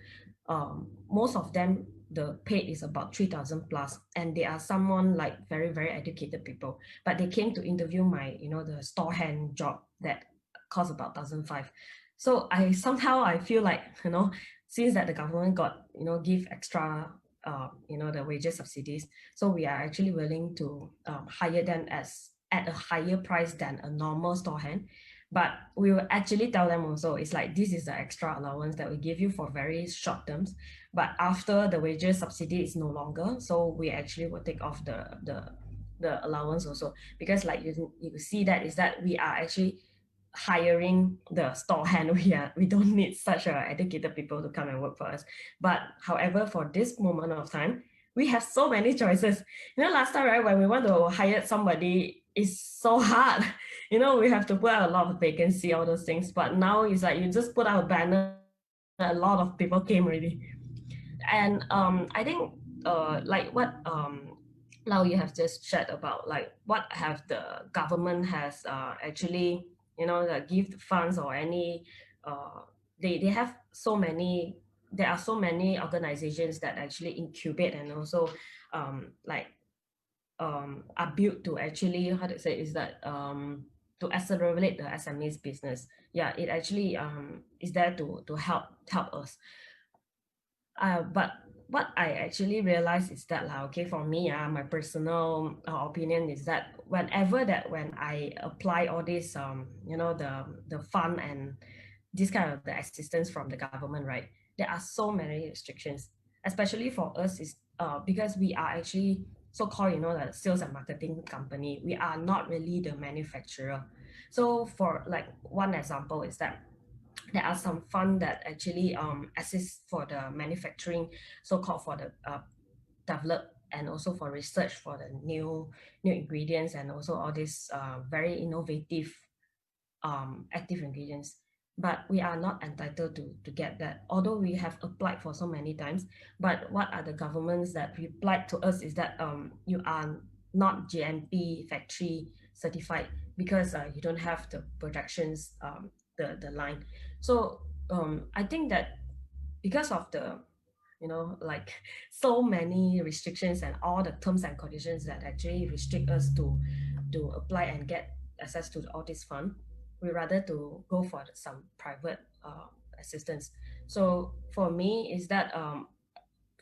Most of them, the pay is about 3,000 plus, and they are someone like very, very educated people, but they came to interview my, the store hand job that cost about 1,500. So I feel like, since that the government got, give extra, the wages subsidies, so we are actually willing to hire them at a higher price than a normal store hand. But we will actually tell them also, it's like, this is the extra allowance that we give you for very short terms. But after the wages subsidy is no longer, so we actually will take off the allowance also. Because like you see that is that we are actually hiring the store hand. We don't need such educated people to come and work for us. But however, for this moment of time, we have so many choices. Last time, right, when we want to hire somebody, it's so hard. We have to put out a lot of vacancy, all those things. But now it's like you just put out a banner, a lot of people came already. And I think like what now you have just shared about, like what have the government has actually give funds or any they have so many, there are so many organizations that actually incubate and also are built to actually, how to say, is that to accelerate the SMEs business. Yeah, it actually is there to help us. But what I actually realized is that, okay, for me, my personal opinion is that when I apply all this, the fund and this kind of the assistance from the government, right? There are so many restrictions, especially for us, is because we are actually so-called, the sales and marketing company. We are not really the manufacturer. So for like one example is that there are some fund that actually assist for the manufacturing, so-called for the develop and also for research for the new ingredients and also all these very innovative active ingredients. But we are not entitled to get that, although we have applied for so many times. But what are the governments that replied to us is that you are not GMP factory certified because you don't have the projections, the line. So I think that because of the like so many restrictions and all the terms and conditions that actually restrict us to apply and get access to all this fund, we rather to go for some private assistance. So for me is that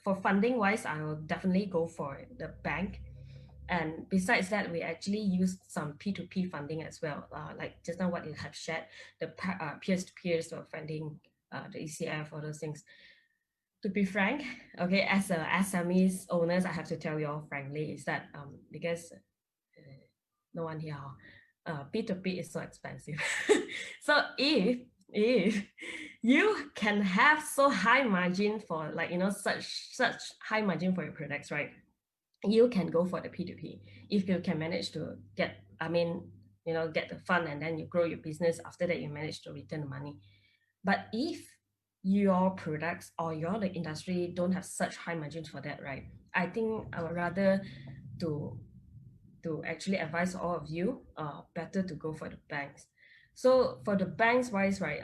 for funding wise, I will definitely go for the bank. And besides that, we actually use some P2P funding as well, like just now what you have shared, the peers-to-peers or funding, the ECF, all those things. To be frank, okay, as a SMEs owners, I have to tell you all frankly is that because no one here, P2P is so expensive. So if you can have so high margin for like such high margin for your products, right? You can go for the P2P if you can manage to get, get the fund and then you grow your business. After that, you manage to return the money. But if your products or your the industry don't have such high margins for that, right? I think I would rather to actually advise all of you better to go for the banks. So for the banks wise, right,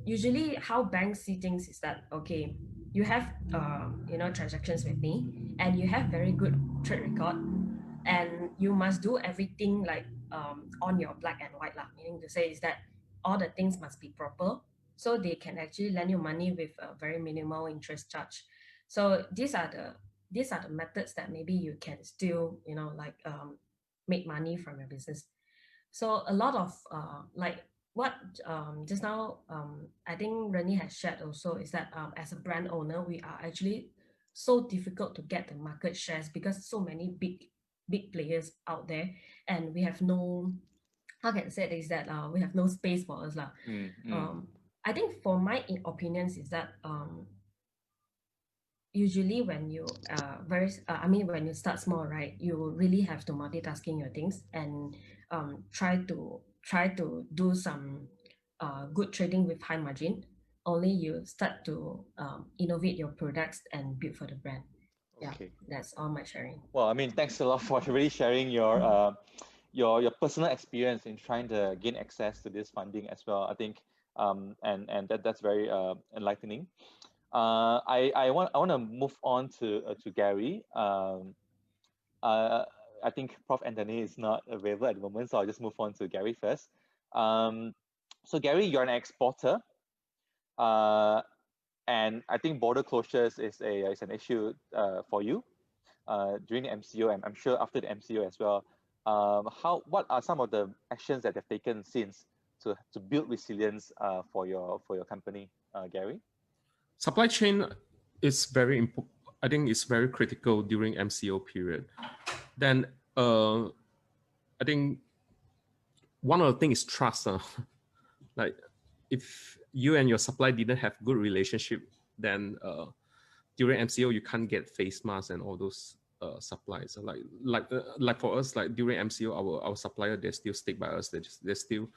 usually how banks see things is that, okay, you have transactions with me and you have very good trade record and you must do everything like on your black and white lah, meaning to say is that all the things must be proper so they can actually lend you money with a very minimal interest charge. So these are the methods that maybe you can still make money from your business. So a lot of like what just now I think Rennie has shared also is that as a brand owner, we are actually so difficult to get the market shares because so many big players out there, and we have no, how can I say this, that we have no space for us lah. I think for my opinions is that usually when you when you start small, right, you really have to multitasking your things and try to do some good trading with high margin. Only you start to innovate your products and build for the brand. Okay. Yeah, that's all my sharing. Well, I mean, thanks a lot for really sharing your personal experience in trying to gain access to this funding as well. I think and that's very enlightening. I want to move on to Gary. I think Prof. Anthony is not available at the moment, so I'll just move on to Gary first. So Gary, you're an exporter, and I think border closures is an issue for you during the MCO, and I'm sure after the MCO as well. What are some of the actions that they've taken since to build resilience for your company, Gary? Supply chain is very important. I think it's very critical during MCO period. Then I think one of the things is trust. Like if you and your supplier didn't have good relationship, then during MCO you can't get face masks and all those supplies. Like for us, like during MCO, our supplier, they still stick by us. They still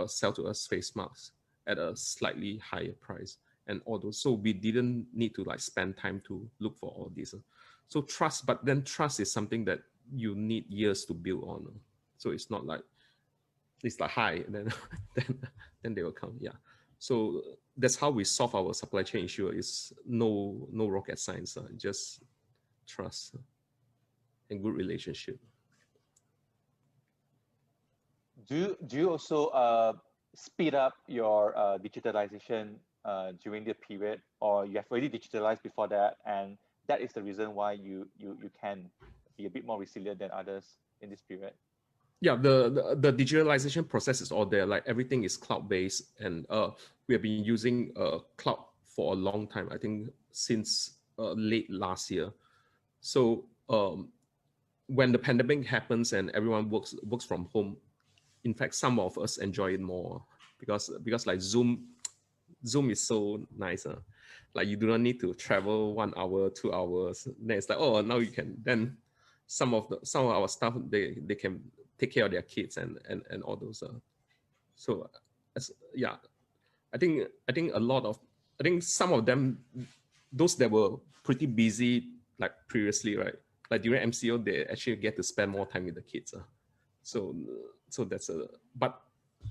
sell to us face masks at a slightly higher price and all those. So we didn't need to like spend time to look for all these. So trust, but then trust is something that you need years to build on. So it's not like it's like high, and then they will come. Yeah. So that's how we solve our supply chain issue. Is no rocket science. Just trust and good relationship. Do you also speed up your digitalization during the period, or you have already digitalized before that, and that is the reason why you can be a bit more resilient than others in this period. Yeah, the digitalization process is all there. Like everything is cloud-based, and we have been using cloud for a long time. I think since late last year. So when the pandemic happens and everyone works from home, in fact, some of us enjoy it more because like Zoom is so nice. Like you do not need to travel 1 hour, 2 hours. Then it's like, oh, now you can. Then some of our staff they can take care of their kids and all those. So yeah, I think some of them, those that were pretty busy like previously, right? Like during MCO, they actually get to spend more time with the kids. So that's but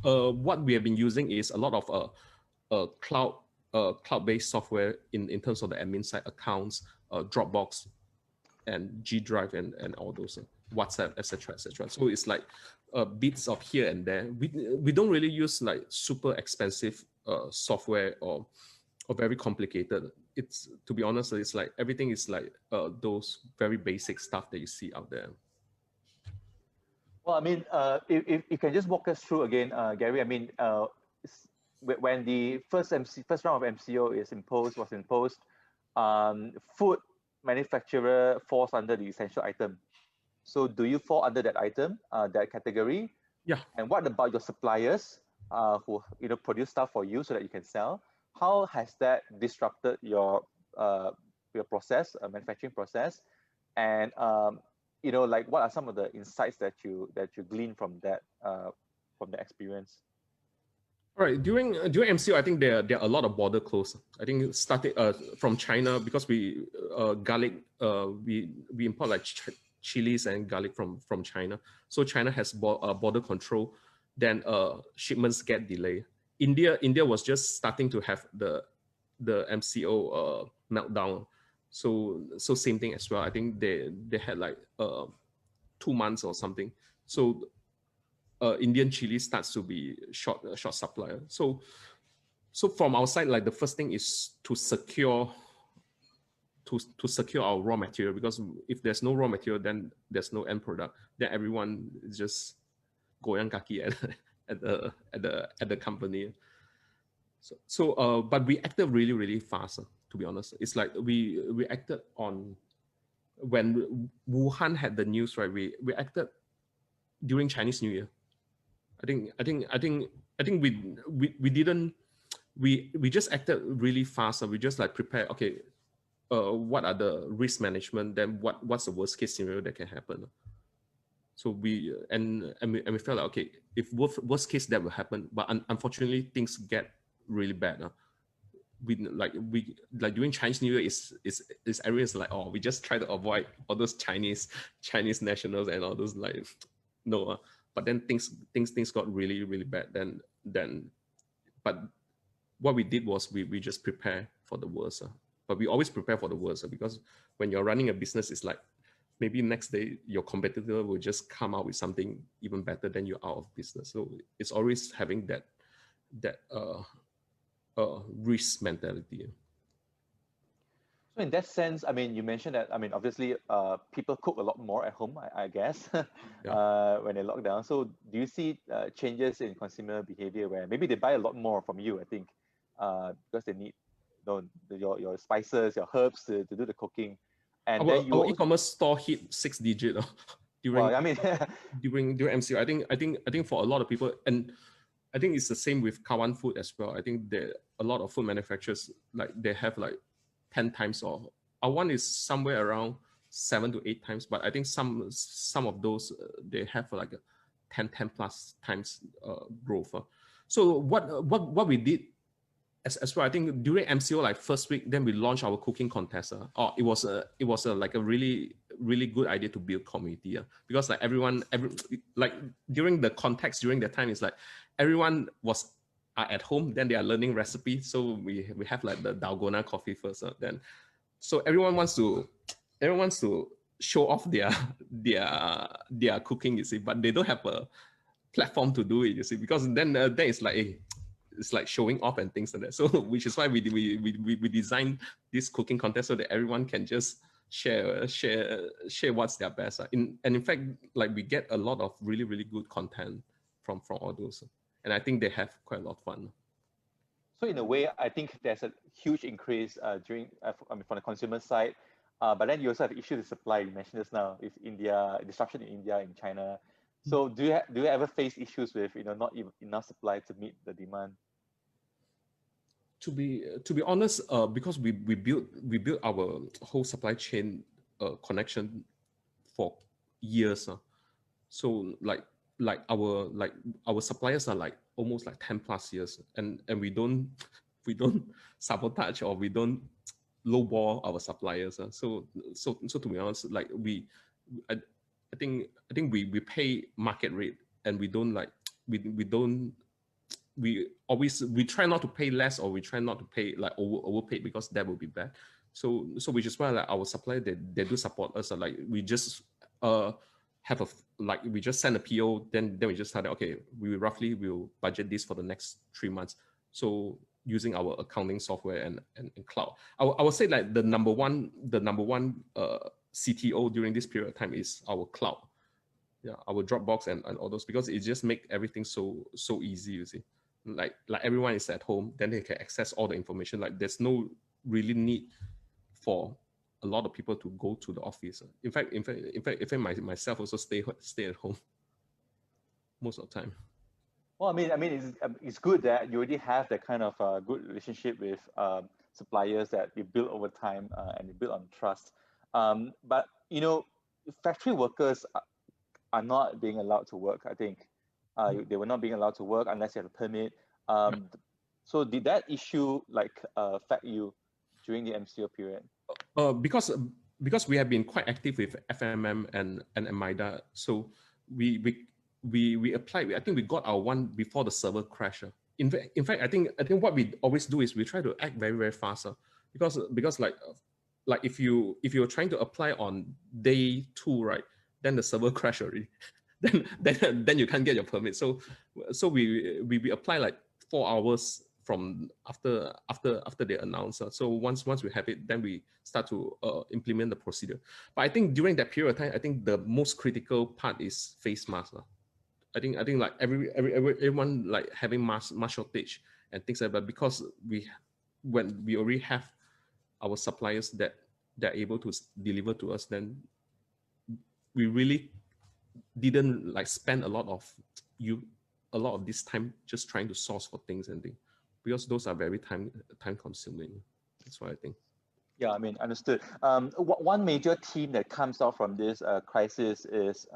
what we have been using is a lot of cloud-based software in terms of the admin side, accounts, Dropbox, and G Drive and all those, WhatsApp, etc. So it's like bits of here and there. We don't really use like super expensive software or very complicated. It's, to be honest, it's like everything is like those very basic stuff that you see out there. Well, I mean, if you can just walk us through again, Gary. I mean, when the first round of MCO was imposed, food manufacturer falls under the essential item. So do you fall under that item, that category? Yeah. And what about your suppliers who produce stuff for you so that you can sell? How has that disrupted your process, manufacturing process? And like what are some of the insights that you glean from that experience? All right, during MCO, I think there are a lot of border closed. I think it started from China because we garlic we import like chilies and garlic from China. So China has border control. Then shipments get delayed. India was just starting to have the MCO meltdown. So same thing as well. I think they had like 2 months or something. So Indian chili starts to be short supply. So from our side, like the first thing is to secure our raw material, because if there's no raw material, then there's no end product. Then everyone is just goyang kaki at the company. So but we acted really, really fast, to be honest. It's like we acted on when Wuhan had the news, right? We acted during Chinese New Year. I think we just acted really fast. We just like prepare, okay, what are the risk management, then what's the worst case scenario that can happen. So we felt like, okay, if worst case that will happen, but unfortunately things get really bad. We during Chinese New Year is everyone's like, oh, we just try to avoid all those Chinese nationals and all those, like, no. But then things got really, really bad. But what we did was we just prepare for the worst. But we always prepare for the worst, because when you're running a business, it's like maybe next day your competitor will just come out with something even better than you're out of business. So it's always having that risk mentality. So in that sense, I mean, you mentioned that, I mean, obviously, people cook a lot more at home, I guess, yeah. When they lock down. So do you see changes in consumer behavior where maybe they buy a lot more from you, I think, because they need your spices, your herbs to do the cooking? And our e-commerce store hit 6-digit during, well, I mean, during MCO. I think for a lot of people, and I think it's the same with Kawan Food as well. I think a lot of food manufacturers, like, they have like 10 times, or our one is somewhere around 7 to 8 times, but I think some of those they have like a 10 plus times growth. So what we did as well, I think during MCO, like first week, then we launched our cooking contest. It was like a really, really good idea to build community, because like like during the context during that time, is like everyone was at home, then they are learning recipe. So we have like the dalgona coffee first, then so everyone wants to show off their cooking, you see, but they don't have a platform to do it, you see, because then it's like, hey, it's like showing off and things like that. So which is why we designed this cooking contest, so that everyone can just share what's their best. And in fact, like we get a lot of really good content from all those, and I think they have quite a lot of fun. So in a way, I think there's a huge increase during, from the consumer side, but then you also have issues with supply. You mentioned this now, with India, disruption in India, in China. So do you ever face issues with not enough supply to meet the demand? To be honest, because we built our whole supply chain connection for years, so like our suppliers are like almost like 10 plus years, and we don't sabotage or we don't lowball our suppliers. So to be honest, like I think we pay market rate, and we don't like we try not to pay less, or we try not to pay like overpaid, because that would be bad. So which is why like our supplier, they do support us. Like we just have we just send a PO, then we just start, okay, we roughly will budget this for the next 3 months. So using our accounting software and cloud, I would say like the number one CTO during this period of time is our cloud. Yeah, our Dropbox and all those, because it just make everything so easy, you see. Like everyone is at home, then they can access all the information. Like there's no really need for a lot of people to go to the office. In fact, myself also stay at home most of the time. Well, I mean, it's good that you already have that kind of good relationship with suppliers that you build over time, and you build on trust. But factory workers are not being allowed to work. I think they were not being allowed to work unless you have a permit. So did that issue affect you during the MCO period? Because we have been quite active with FMM and MIDA, so we applied. I think we got our one before the server crash. In fact, I think what we always do is we try to act very fast, because like if you're trying to apply on day 2, right, then the server crash already. then you can't get your permit. So we apply like 4 hours from after they announce. So once we have it, then we start to implement the procedure. But I think during that period of time, I think the most critical part is face mask. I think like everyone like having mask shortage and things like that, because when we already have our suppliers that they're able to deliver to us, then we really didn't like spend a lot of this time just trying to source for things and things, because those are very time consuming. That's what I think. Yeah, I mean, understood. One major theme that comes out from this crisis is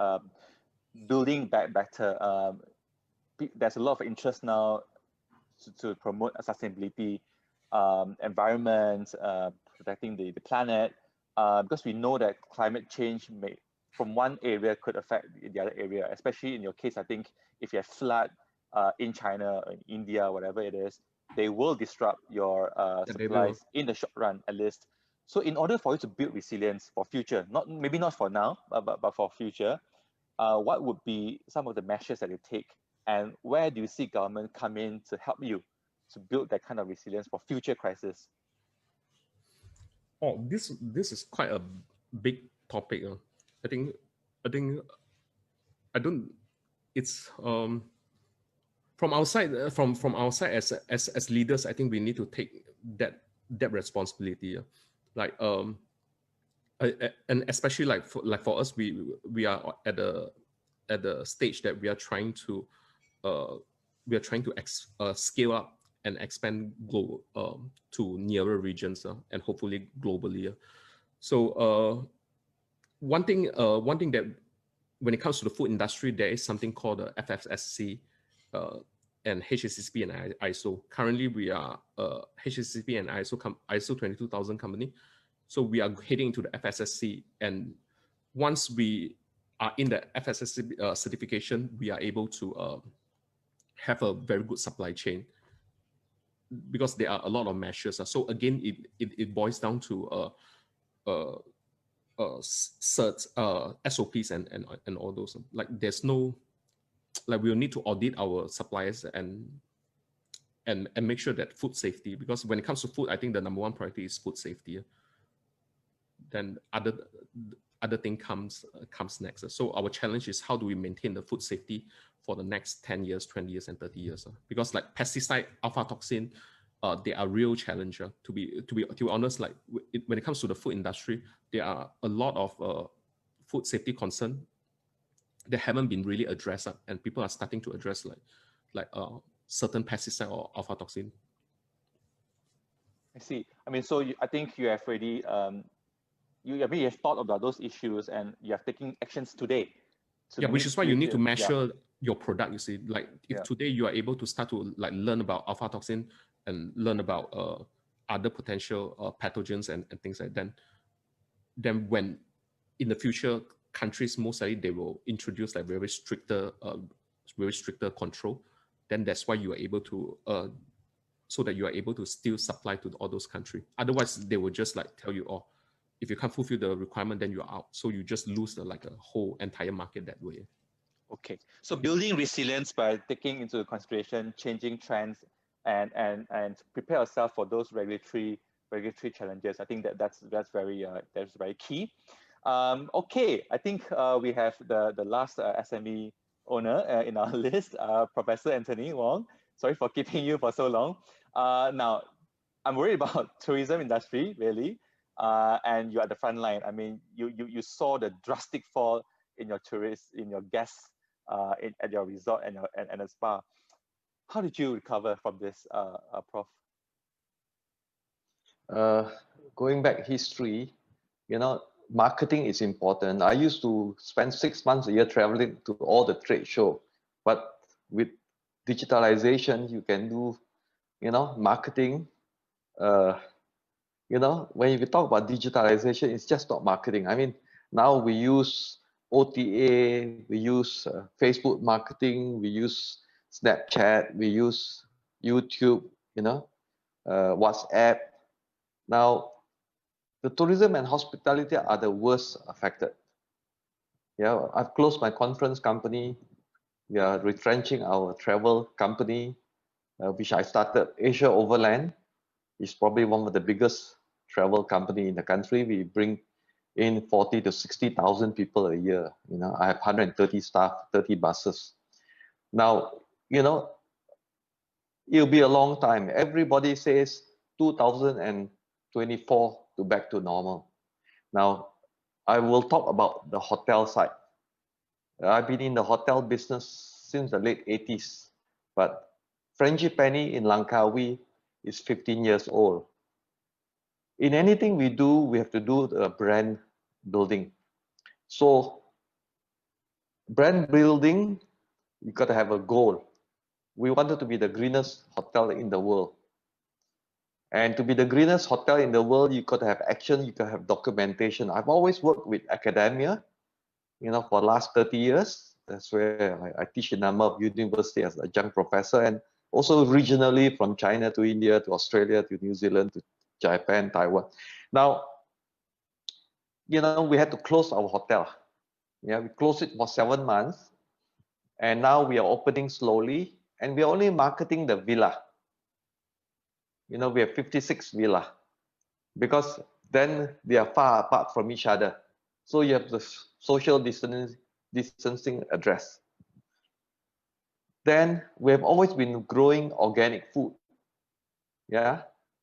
building back better. There's a lot of interest now to promote sustainability, environment, protecting the planet, because we know that climate change from one area could affect the other area. Especially in your case, I think if you have flood in China, in India, whatever it is, they will disrupt your supplies in the short run, at least. So in order for you to build resilience for future, maybe not for now, but for future, what would be some of the measures that you take, and where do you see government come in to help you to build that kind of resilience for future crises? Oh, this is quite a big topic. I think it's from our side as leaders. I think we need to take that responsibility. And especially like for us, we are at the stage that we are trying to scale up and expand to nearer regions, and hopefully globally. So one thing that when it comes to the food industry, there is something called the FFSC and HACCP and ISO. Currently, we are HACCP and ISO 22000 company. So we are heading into the FSSC, and once we are in the FSSC certification, we are able to have a very good supply chain, because there are a lot of measures. So again, it boils down to certs, SOPs, and all those. Like there's no, like we'll need to audit our suppliers and make sure that food safety, because when it comes to food, I think the number one priority is food safety. then other thing comes next. So our challenge is how do we maintain the food safety for the next 10 years, 20 years, and 30 years? Because like pesticide, alpha toxin, they are real challenge. To be honest, like when it comes to the food industry, there are a lot of food safety concern that haven't been really addressed, and people are starting to address like certain pesticide or alpha toxin. I see. I mean, so I think you have already you have thought about those issues and you are taking actions today. Yeah, which is why you need to measure your product. You see, like if today you are able to start to like learn about alpha toxin and learn about other potential pathogens and things like that, then when in the future countries most likely they will introduce like very stricter control, then that's why you are able to so that you are able to still supply to all those countries. Otherwise, they will just like tell you, oh, if you can't fulfill the requirement, then you're out. So you just lose like a whole entire market that way. Okay, so building resilience by taking into consideration changing trends and prepare yourself for those regulatory challenges. I think that's very key. Okay, I think we have the last SME owner in our list, Professor Anthony Wong. Sorry for keeping you for so long. Now, I'm worried about tourism industry, really, and you're at the front line. I mean, you saw the drastic fall in your tourists, in your guests, at your resort and a spa. How did you recover from this, Prof? Going back history, marketing is important. I used to spend 6 months a year traveling to all the trade show, but with digitalization, you can do, marketing. When we talk about digitalization, it's just not marketing. I mean, now we use OTA, we use Facebook marketing, we use Snapchat, we use YouTube, WhatsApp. Now, the tourism and hospitality are the worst affected. Yeah, I've closed my conference company. We are retrenching our travel company, which I started. Asia Overland is probably one of the biggest travel company in the country. We bring in 40 to 60,000 people a year. I have 130 staff, 30 buses. Now, it'll be a long time. Everybody says 2024 to back to normal. Now, I will talk about the hotel side. I've been in the hotel business since the late 80s, but Frangipani in Langkawi is 15 years old. In anything we do, we have to do the brand building. So brand building, you got to have a goal. We wanted to be the greenest hotel in the world. And to be the greenest hotel in the world, you got to have action, you got to have documentation. I've always worked with academia, for the last 30 years. That's where I teach in a number of universities as a adjunct professor, and also regionally from China to India to Australia to New Zealand to Japan, Taiwan. Now, we had to close our hotel. Yeah, we closed it for 7 months, and now we are opening slowly, and we're only marketing the villa. We have 56 villa, because then they are far apart from each other. So you have the social distancing address. Then we have always been growing organic food. Yeah,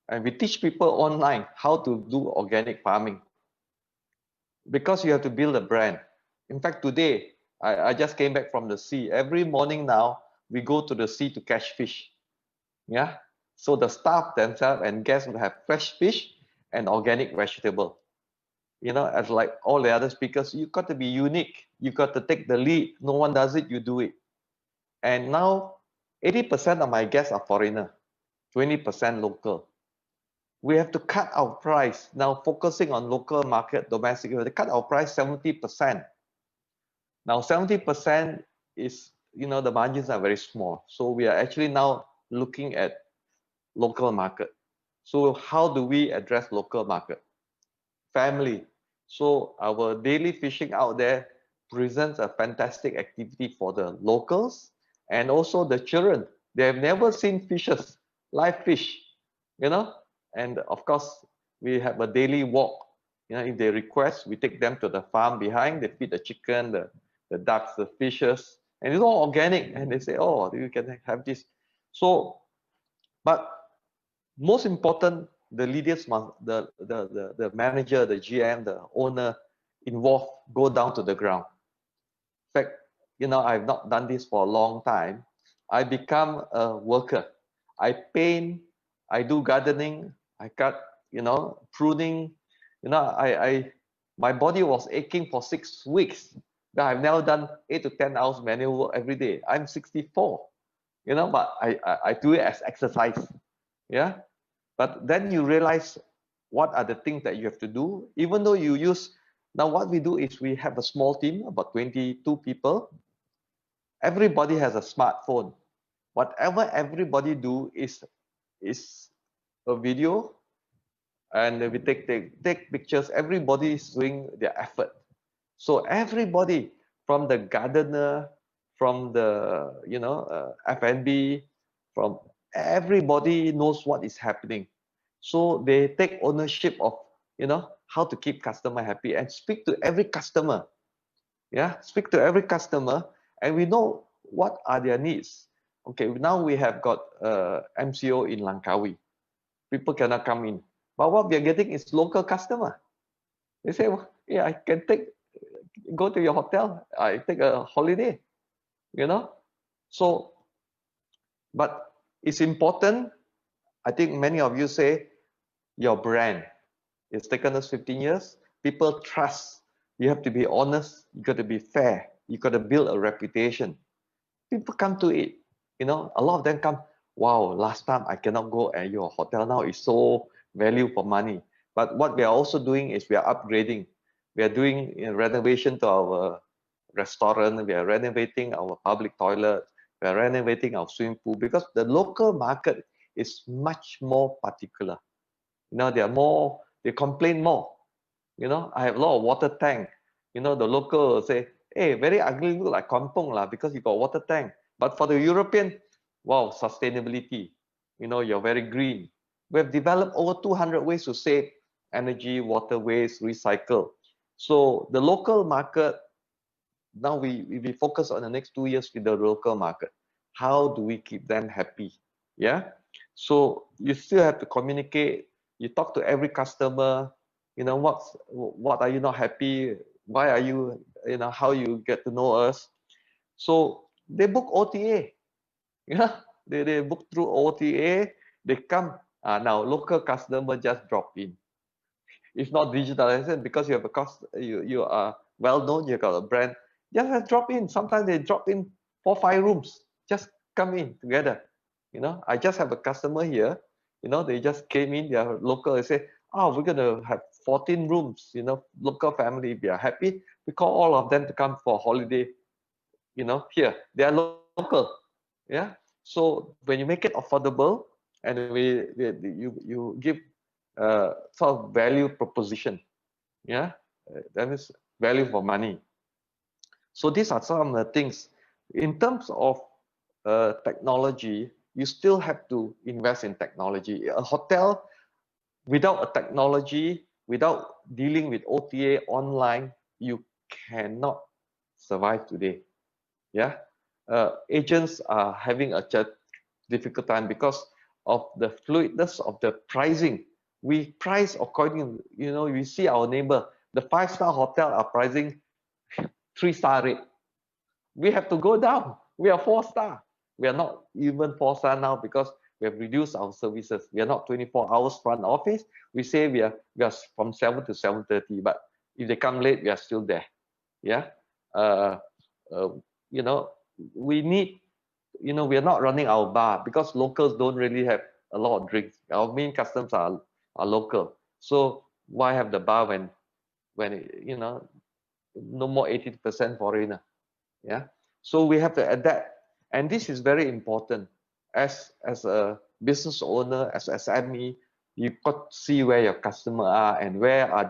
and we teach people online how to do organic farming, because you have to build a brand. In fact, today, I just came back from the sea. Every morning now, we go to the sea to catch fish. Yeah, so the staff themselves and guests will have fresh fish and organic vegetable. As like all the other speakers, you got to be unique. You got to take the lead. No one does it, you do it. And now 80% of my guests are foreigner, 20% local. We have to cut our price. Now focusing on local market, domestic, we have to cut our price 70%. Now 70% is, the margins are very small. So we are actually now looking at local market. So how do we address local market? Family. So our daily fishing out there presents a fantastic activity for the locals and also the children. They have never seen fishes, live fish, And of course, we have a daily walk, You know, if they request, we take them to the farm behind. They feed the chicken, the ducks, the fishes, and it's all organic. And they say, oh, you can have this. So, but most important, the leaders must, the manager, the GM, the owner involved, go down to the ground. In fact, you know, I've not done this for a long time. I become a worker. I paint, I do gardening, I cut, you know, pruning. You know, my body was aching for 6 weeks. But I've now done 8 to 10 hours manual work every day. I'm 64, you know, but I do it as exercise. Yeah. But then you realize what are the things that you have to do, even though you use, now what we do is we have a small team, about 22 people. Everybody has a smartphone. Whatever everybody do is a video, and we take pictures. Everybody is doing their effort. So everybody, from the gardener, from the F&B, from everybody knows what is happening. So they take ownership of, you know, how to keep customer happy and speak to every customer. Yeah, speak to every customer, and we know what are their needs. Okay, now we have got MCO in Langkawi. People cannot come in, but what we are getting is local customer. They say, well, yeah, I can go to your hotel. I take a holiday, you know. So, but it's important. I think many of you say your brand. It's taken us 15 years. People trust. You have to be honest. You got to be fair. You got to build a reputation. People come to it. You know, a lot of them come. Wow, last time I cannot go at your hotel. Now it's so value for money. But what we are also doing is we are upgrading. We are doing renovation to our restaurant. We are renovating our public toilet. We are renovating our swimming pool, because the local market is much more particular. You know, they complain more. You know, I have a lot of water tank. You know, the local say, hey, very ugly, look like kampung lah, because you got water tank. But for the European, wow, sustainability. You know, you're very green. We have developed over 200 ways to save energy, water waste, recycle. So the local market, now we focus on the next 2 years with the local market. How do we keep them happy? Yeah. So you still have to communicate. You talk to every customer. You know, what are you not happy? Why are you, you know, how you get to know us? So they book OTA. Yeah, they book through OTA. They come. Now local customer just drop in. If not digitalization, because you have a cost, you are well known, you got a brand, just drop in. Sometimes they drop in 4 or 5 rooms, just come in together. You know, I just have a customer here, you know, they just came in, they are local, they say, oh, we're gonna have 14 rooms, you know, local family, we are happy. We call all of them to come for holiday, you know, here. They are local. Yeah. So when you make it affordable, and you give sort of value proposition, yeah, that is value for money. So these are some of the things. In terms of technology, you still have to invest in technology. A hotel without a technology, without dealing with OTA online, you cannot survive today. Yeah, agents are having a difficult time because of the fluidness of the pricing. We price according, you know, we see our neighbor, the 5-star hotel are pricing 3-star rate. We have to go down. We are 4-star. We are not even 4-star now because we have reduced our services. We are not 24 hours front office. We say we are from 7 to 7:30, but if they come late, we are still there. Yeah. You know, we need, you know, we are not running our bar because locals don't really have a lot of drinks. Our main customers are local. So why have the bar when you know, no more 80% foreigner? Yeah. So we have to adapt, and this is very important. As a business owner, as SME, you got to see where your customer are and where are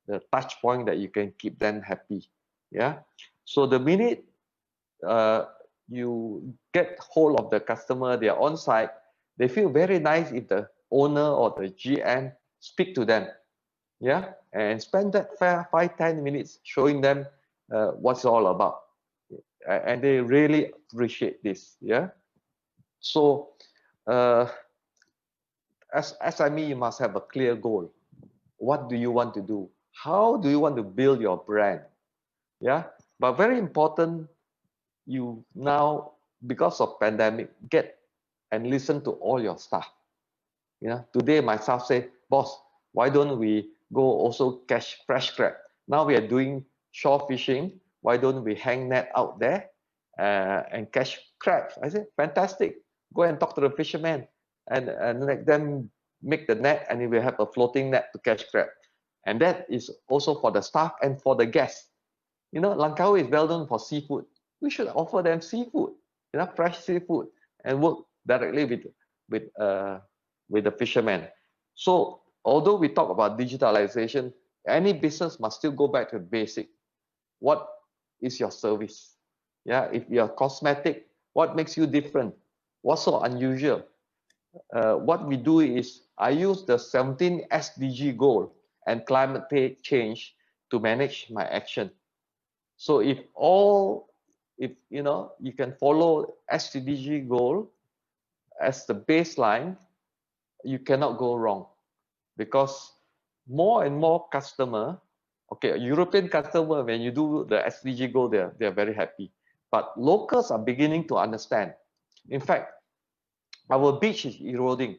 the touch point that you can keep them happy. Yeah. So the minute you get hold of the customer, they are on site, they feel very nice if the owner or the GM speak to them. Yeah, and spend that 5-10 minutes showing them what's all about, and they really appreciate this. Yeah, so as SME, you must have a clear goal. What do you want to do? How do you want to build your brand? Yeah, but very important, you now, because of pandemic, get and listen to all your staff. Yeah, today my staff say, boss, why don't we go also catch fresh crab? Now we are doing shore fishing. Why don't we hang net out there and catch crabs? I said, fantastic. Go and talk to the fishermen and let them make the net, and we will have a floating net to catch crab. And that is also for the staff and for the guests. You know, Langkawi is well known for seafood. We should offer them seafood, you know, fresh seafood, and work directly with the fishermen. So although we talk about digitalization, any business must still go back to basic. What is your service? Yeah, if you're cosmetic, what makes you different? What's so unusual? What we do is I use the 17 SDG goal and climate change to manage my action. So if you know, you can follow SDG goal as the baseline, you cannot go wrong, because more and more customer, okay, European customer, when you do the SDG goal, they're very happy. But locals are beginning to understand. In fact, our beach is eroding.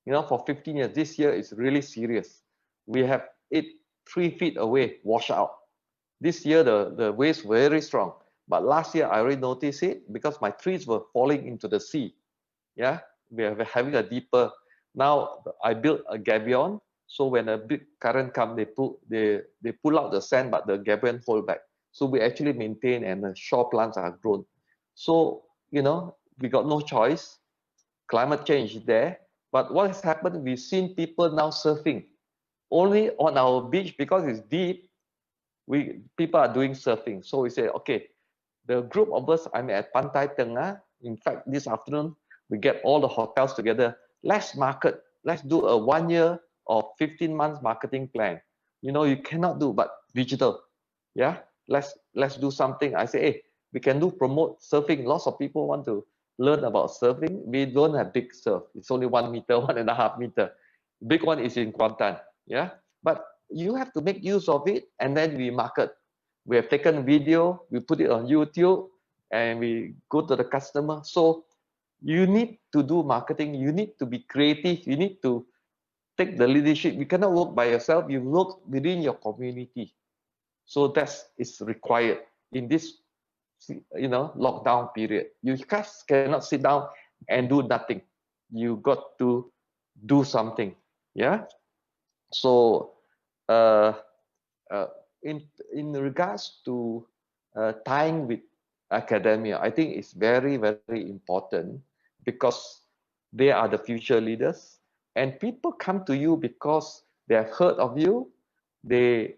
You know, for 15 years, this year is really serious. We have it 3 feet away, wash out. This year, the waves were very strong. But last year, I already noticed it because my trees were falling into the sea. Yeah, we are having a deeper. Now I built a gabion, so when a big current comes, they pull out the sand, but the gabion hold back. So we actually maintain, and the shore plants are grown. So you know, we got no choice. Climate change is there, but what has happened? We've seen people now surfing only on our beach because it's deep. People are doing surfing. So we say, okay, the group of us, I'm at Pantai Tengah. In fact, this afternoon we get all the hotels together. Let's market. Let's do a 1 year or 15 months marketing plan. You know, you cannot do but digital. Yeah, let's do something. I say, hey, we can do promote surfing. Lots of people want to learn about surfing. We don't have big surf. It's only 1 meter, 1.5 meter. Big one is in Kuantan. Yeah, but you have to make use of it, and then we market. We have taken video, we put it on YouTube, and we go to the customer. So you need to do marketing. You need to be creative. You need to take the leadership. You cannot work by yourself. You work within your community. So that is required in this, you know, lockdown period. You just cannot sit down and do nothing. You got to do something. Yeah. So in regards to tying with academia, I think it's very, very important, because they are the future leaders, and people come to you because they have heard of you. They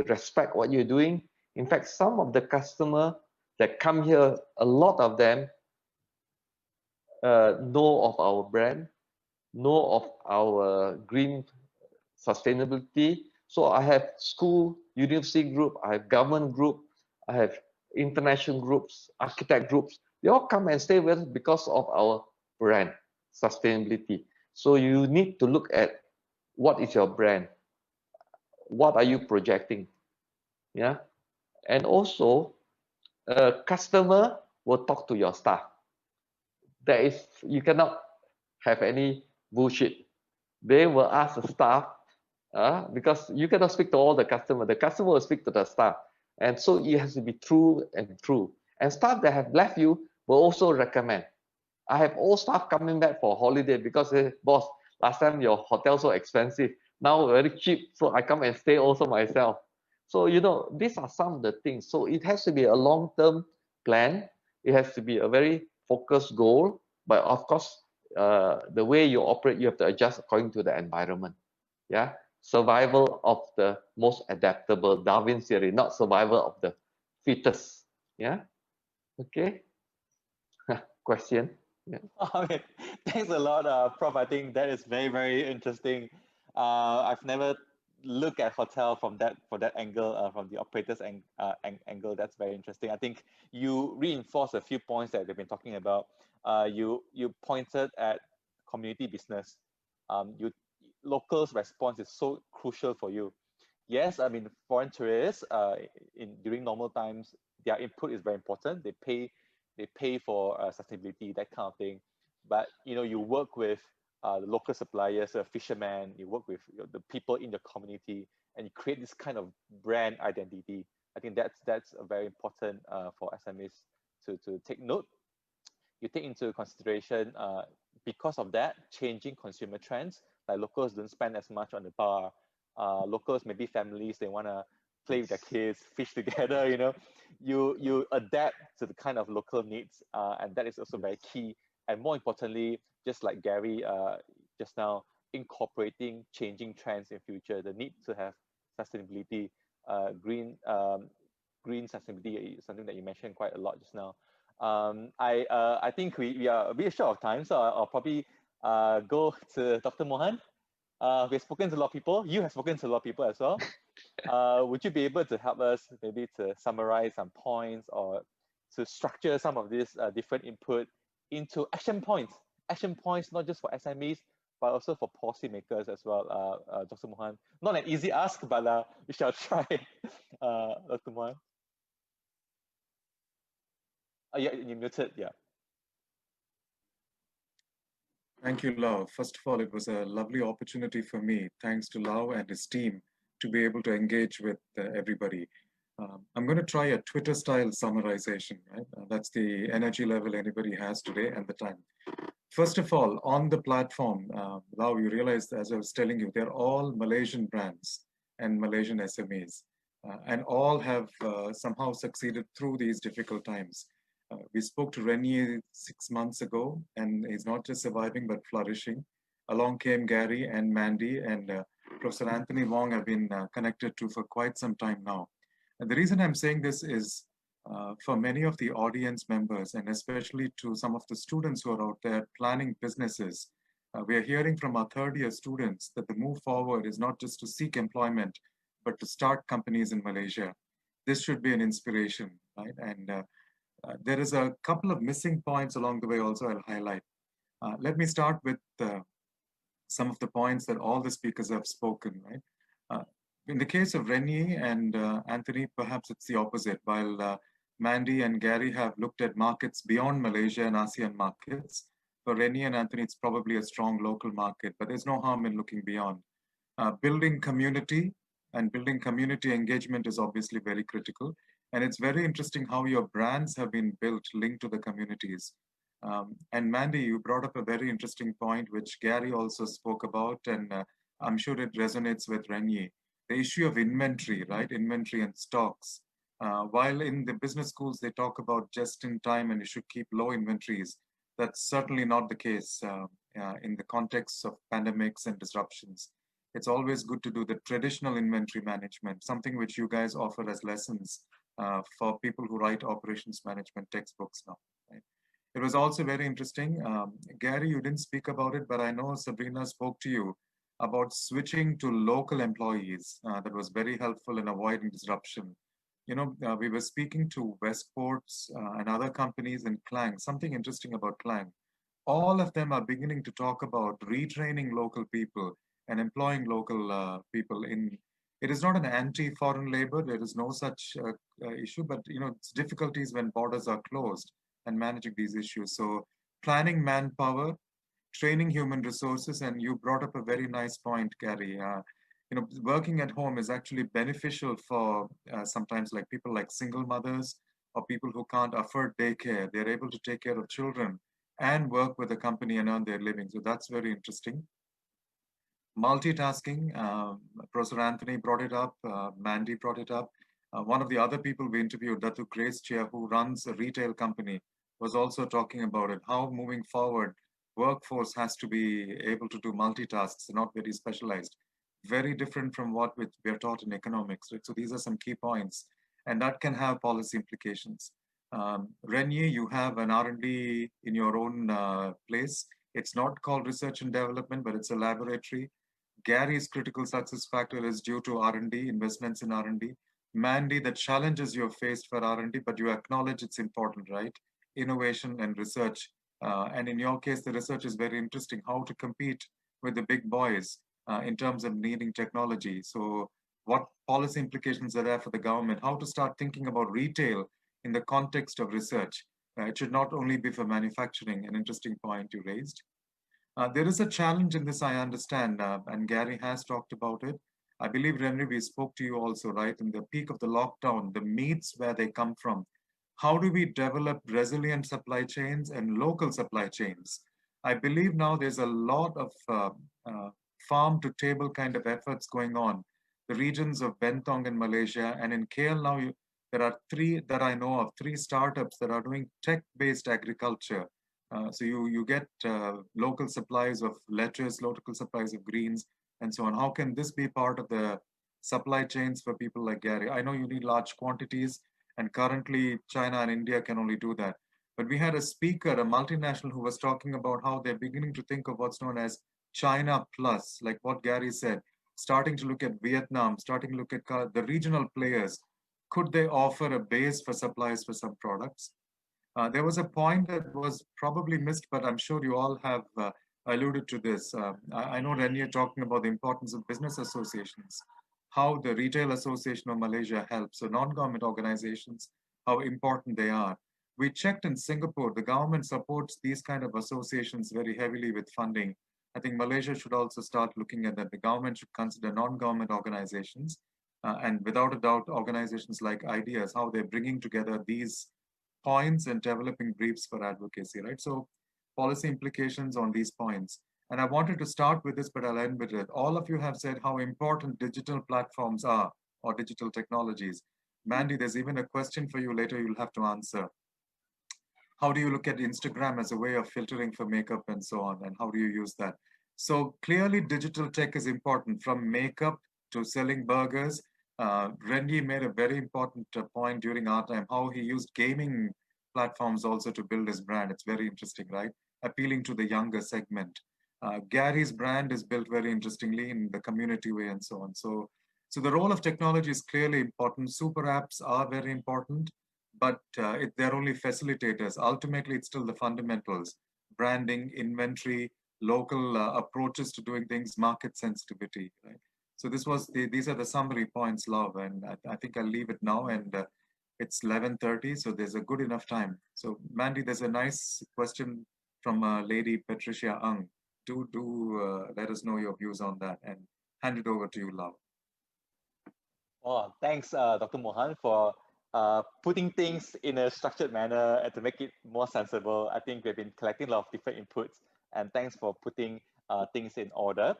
respect what you're doing. In fact, some of the customer that come here, a lot of them know of our brand, know of our green sustainability. So I have school, university group, I have government group, I have international groups, architect groups. They all come and stay with us because of our brand, sustainability. So you need to look at what is your brand, what are you projecting, yeah, and also a customer will talk to your staff. You cannot have any bullshit. They will ask the staff, because you cannot speak to all the customer. The customer will speak to the staff, and so it has to be true and true. And staff that have left you will also recommend. I have all staff coming back for holiday because they say, boss, last time your hotel so expensive, now very cheap, so I come and stay also myself. So you know, these are some of the things. So it has to be a long-term plan. It has to be a very focused goal, but of course, the way you operate, you have to adjust according to the environment. Yeah, survival of the most adaptable, Darwin theory, not survival of the fittest. Yeah, okay. Question. Yeah. Okay, thanks a lot, Prof. I think that is very, very interesting. I've never look at hotel from that angle, from the operator's angle. That's very interesting. I think you reinforce a few points that we've been talking about. You pointed at community business. Locals' response is so crucial for you. Yes, I mean, foreign tourists, during normal times, their input is very important. They pay for sustainability, that kind of thing. But you work with the local suppliers, fishermen. You work with the people in the community, and you create this kind of brand identity. I think that's a very important for SMEs to take note. You take into consideration, because of that, changing consumer trends. Like locals don't spend as much on the bar. Locals, maybe families, they want to play with their kids, fish together. You adapt to the kind of local needs, and that is also very key. And more importantly, just like Gary just now, incorporating changing trends in future, the need to have sustainability, green sustainability is something that you mentioned quite a lot just now. I think we are a bit short of time, so I'll probably go to Dr. Mohan. We've spoken to a lot of people. You have spoken to a lot of people as well. Would you be able to help us maybe to summarize some points or to structure some of these different input into action points not just for SMEs, but also for policymakers as well, Dr. Mohan? Not an easy ask, but we shall try. Dr. Mohan. Yeah, you muted, yeah. Thank you, Lau. First of all, it was a lovely opportunity for me, thanks to Lau and his team, to be able to engage with everybody. I'm going to try a Twitter-style summarization, right? That's the energy level anybody has today and the time. First of all, on the platform, Lau, you realized, as I was telling you, they're all Malaysian brands and Malaysian SMEs, and all have somehow succeeded through these difficult times. We spoke to Renier 6 months ago, and he's not just surviving, but flourishing. Along came Gary and Mandy, and Professor Anthony Wong have been connected to for quite some time now. And the reason I'm saying this is for many of the audience members, and especially to some of the students who are out there planning businesses, we are hearing from our third-year students that the move forward is not just to seek employment, but to start companies in Malaysia. This should be an inspiration, right? And there is a couple of missing points along the way also I'll highlight. Let me start with some of the points that all the speakers have spoken, right? In the case of Renier and Anthony, perhaps it's the opposite. While Mandy and Gary have looked at markets beyond Malaysia and ASEAN markets, for Renier and Anthony, it's probably a strong local market, but there's no harm in looking beyond. Building community and building community engagement is obviously very critical. And it's very interesting how your brands have been built linked to the communities. And Mandy, you brought up a very interesting point, which Gary also spoke about, and I'm sure it resonates with Renier. The issue of inventory, right? Inventory and stocks. While in the business schools, they talk about just in time and you should keep low inventories. That's certainly not the case in the context of pandemics and disruptions. It's always good to do the traditional inventory management, something which you guys offer as lessons for people who write operations management textbooks now. Right? It was also very interesting. Gary, you didn't speak about it, but I know Sabrina spoke to you about switching to local employees. That was very helpful in avoiding disruption. You know, we were speaking to Westports and other companies in Klang. Something interesting about Klang. All of them are beginning to talk about retraining local people and employing local people in. It is not an anti-foreign labor. There is no such issue, but you know, it's difficulties when borders are closed and managing these issues. So planning manpower, training human resources, and you brought up a very nice point, Gary. You know, working at home is actually beneficial for sometimes like people like single mothers or people who can't afford daycare. They're able to take care of children and work with the company and earn their living. So that's very interesting. Multitasking, Professor Anthony brought it up, Mandy brought it up. One of the other people we interviewed, Datu Grace Chia, who runs a retail company, was also talking about it, how moving forward, workforce has to be able to do multitasks, not very specialized. Very different from what we are taught in economics, right? So these are some key points, and that can have policy implications. Renier, you have an R&D in your own place. It's not called research and development, but it's a laboratory. Gary's critical success factor is due to R&D, investments in R&D. Mandy, the challenges you have faced for R&D, but you acknowledge it's important, right? Innovation and research. And in your case, the research is very interesting, how to compete with the big boys in terms of needing technology. So what policy implications are there for the government? How to start thinking about retail in the context of research. It should not only be for manufacturing, an interesting point you raised. There is a challenge in this, I understand, and Gary has talked about it. I believe, Renry, we spoke to you also, right? In the peak of the lockdown, the meats where they come from. How do we develop resilient supply chains and local supply chains? I believe now there's a lot of farm to table kind of efforts going on. The regions of Bentong in Malaysia, and in KL now, there are three that I know of, 3 startups that are doing tech-based agriculture. So you get local supplies of lettuce, local supplies of greens, and so on. How can this be part of the supply chains for people like Gary? I know you need large quantities, and currently China and India can only do that. But we had a speaker, a multinational, who was talking about how they're beginning to think of what's known as China Plus, like what Gary said, starting to look at Vietnam, starting to look at the regional players. Could they offer a base for supplies for some products? There was a point that was probably missed, but I'm sure you all have alluded to this. I know Renier talking about the importance of business associations, how the Retail Association of Malaysia helps, so non-government organizations, how important they are. We checked in Singapore, the government supports these kind of associations very heavily with funding. I think Malaysia should also start looking at that. The government should consider non-government organizations, and without a doubt, organizations like Ideas, how they're bringing together these points and developing briefs for advocacy, right? So policy implications on these points. And I wanted to start with this, but I'll end with it. All of you have said how important digital platforms are, or digital technologies. Mandy, there's even a question for you later you'll have to answer. How do you look at Instagram as a way of filtering for makeup and so on? And how do you use that? So clearly digital tech is important, from makeup to selling burgers. Rendy made a very important point during our time, how he used gaming platforms also to build his brand. It's very interesting, right? Appealing to the younger segment. Gary's brand is built very interestingly in the community way and so on. So the role of technology is clearly important. Super apps are very important, but they're only facilitators. Ultimately, it's still the fundamentals: branding, inventory, local approaches to doing things, market sensitivity, right? So these are the summary points, Love, and I think I'll leave it now. And it's 11:30, so there's a good enough time. So Mandy, there's a nice question from Lady Patricia Ang. Do let us know your views on that, and hand it over to you, Love. Oh, thanks, Dr. Mohan, for putting things in a structured manner and to make it more sensible. I think we've been collecting a lot of different inputs, and thanks for putting things in order.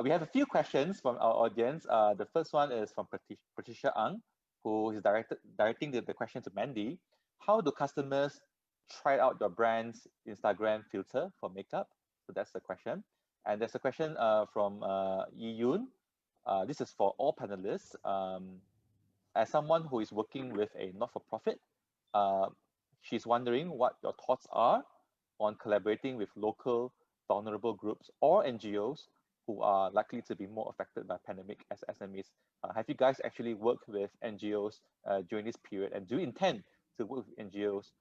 We have a few questions from our audience. The first one is from Patricia Ang, who is directing the question to Mandy. How do customers try out your brand's Instagram filter for makeup? So that's the question. And there's a question from Yi Yun. This is for all panelists. As someone who is working with a not-for-profit, she's wondering what your thoughts are on collaborating with local vulnerable groups or NGOs who are likely to be more affected by pandemic as SMEs. Have you guys actually worked with NGOs during this period, and do you intend to work with NGOs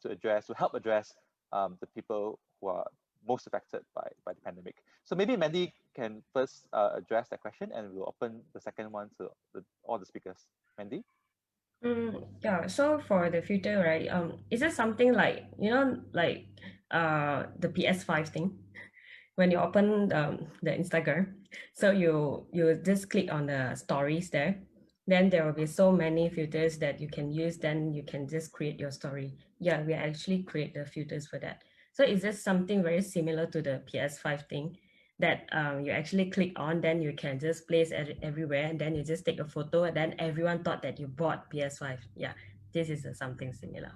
to help address the people who are most affected by the pandemic? So maybe Mandy can first address that question, and we'll open the second one to all the speakers. Mandy? Yeah, so for the future, right, is it something like, like the PS5 thing? When you open the Instagram, so you just click on the stories there, then there will be so many filters that you can use, then you can just create your story. Yeah, we actually create the filters for that. So is this something very similar to the PS5 thing that you actually click on, then you can just place everywhere, and then you just take a photo, and then everyone thought that you bought PS5. Yeah, this is something similar.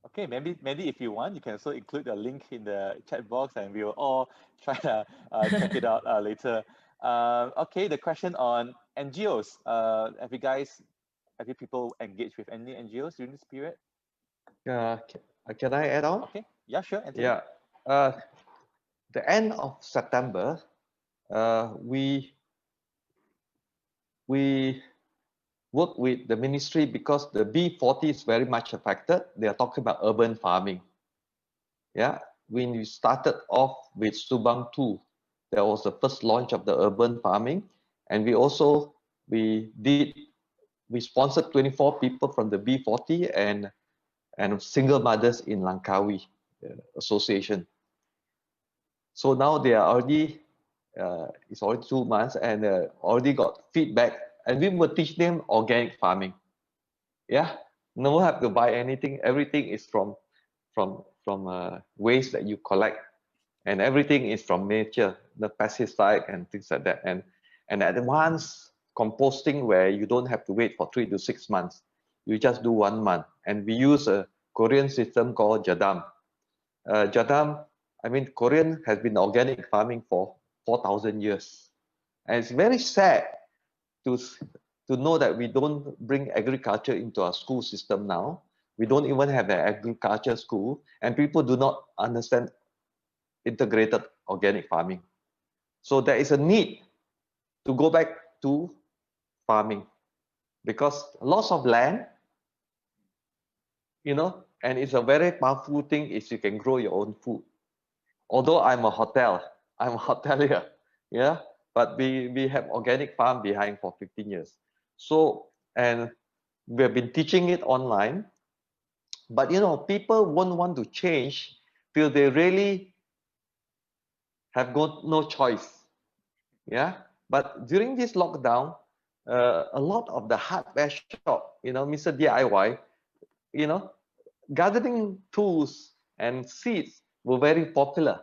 Okay, maybe if you want, you can also include a link in the chat box, and we will all try to check it out later. Okay, the question on NGOs. Have you people engaged with any NGOs during this period? Can I add on? Okay, yeah, sure. Anthony. Yeah. the end of September, we work with the ministry because the B40 is very much affected. They are talking about urban farming. Yeah, when we started off with Subang 2, there was the first launch of the urban farming, and we sponsored 24 people from the B40 and single mothers in Langkawi association. So now they are already it's already 2 months and already got feedback, and we will teach them organic farming. Yeah, no have to buy anything. Everything is from waste that you collect, and everything is from nature, the pesticide and things like that, and advanced composting where you don't have to wait for 3 to 6 months. You just do 1 month, and we use a Korean system called Jadam. Jadam, I mean, Korean has been organic farming for 4,000 years, and it's very sad to know that we don't bring agriculture into our school system now. We don't even have an agriculture school, and people do not understand integrated organic farming. So there is a need to go back to farming, because lots of land, and it's a very powerful thing is you can grow your own food. Although I'm a hotelier, yeah, but we have organic farm behind for 15 years. So, and we have been teaching it online, but people won't want to change till they really have got no choice. Yeah, but during this lockdown, a lot of the hardware shop, Mr. DIY, gardening tools and seeds were very popular.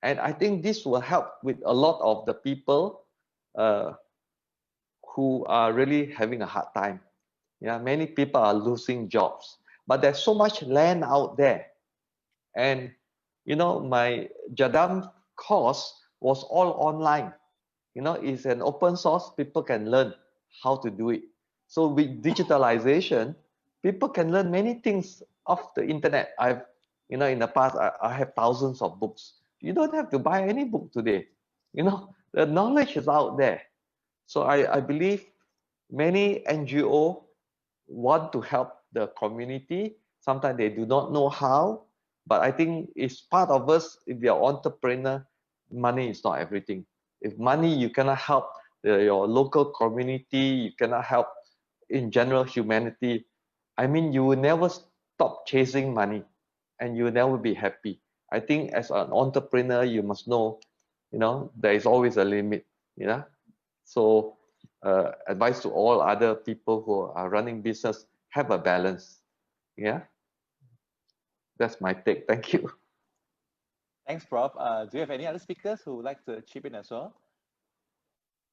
And I think this will help with a lot of the people who are really having a hard time. Yeah, many people are losing jobs, but there's so much land out there. And my Jadam course was all online. It's an open source. People can learn how to do it. So with digitalization, people can learn many things off the internet. In the past, I have thousands of books. You don't have to buy any book today. The knowledge is out there. So I believe many NGO want to help the community. Sometimes they do not know how, but I think it's part of us. If you're an entrepreneur, money is not everything. If money, you cannot help your local community, you cannot help in general humanity. I mean, you will never stop chasing money, and you will never be happy. I think as an entrepreneur, you must know, there is always a limit. So advice to all other people who are running business: have a balance. Yeah, that's my take. Thank you. Thanks, Prof. Do you have any other speakers who would like to chip in as well?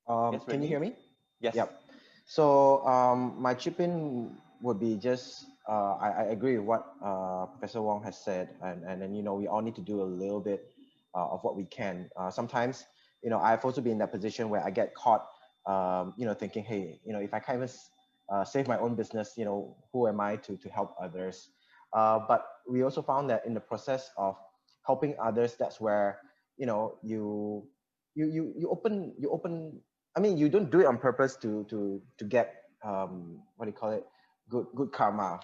Yes, Can you hear me? Yes. Yep. So my chip in would be just I agree with what Professor Wong has said, and then we all need to do a little bit of what we can. Sometimes I've also been in that position where I get caught thinking, hey, if I can't even save my own business, who am I to help others? But we also found that in the process of helping others, that's where you open. I mean, you don't do it on purpose to get what do you call it, good karma,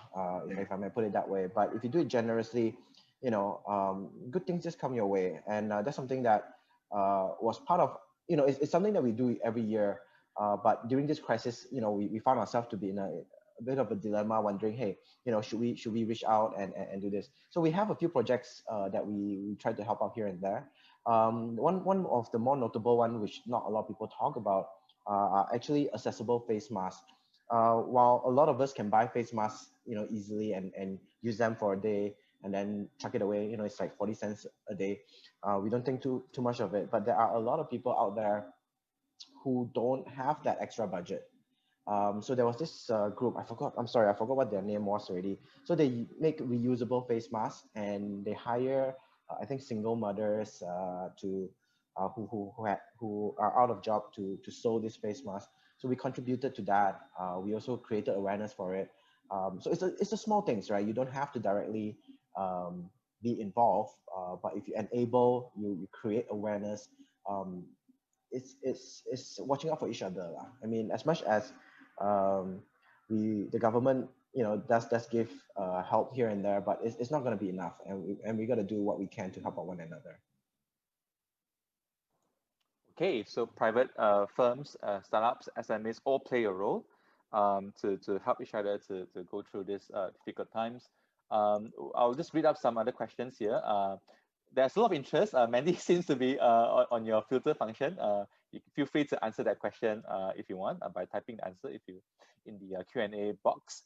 if I may put it that way. But if you do it generously, good things just come your way, and that's something that was part of it's something that we do every year. But during this crisis, we found ourselves to be in a bit of a dilemma, wondering, hey, should we reach out and do this? So we have a few projects that we try to help out here and there. One of the more notable one, which not a lot of people talk about, are actually accessible face masks. While a lot of us can buy face masks, easily and use them for a day and then chuck it away, it's like 40 cents a day. We don't think too much of it, but there are a lot of people out there who don't have that extra budget. So there was this group, I forgot what their name was already. So they make reusable face masks, and they hire, I think, single mothers who are out of job to sew this face mask. So we contributed to that. We also created awareness for it. So it's a small things, right? You don't have to directly be involved, but if you enable, you create awareness. It's watching out for each other. I mean, as much as the government, does give help here and there, but it's not going to be enough, and we got to do what we can to help out one another. Okay, so private firms, startups, SMEs all play a role to help each other to go through these difficult times. I'll just read up some other questions here. There's a lot of interest. Mandy seems to be on your filter function. You feel free to answer that question if you want by typing the answer in the Q&A box.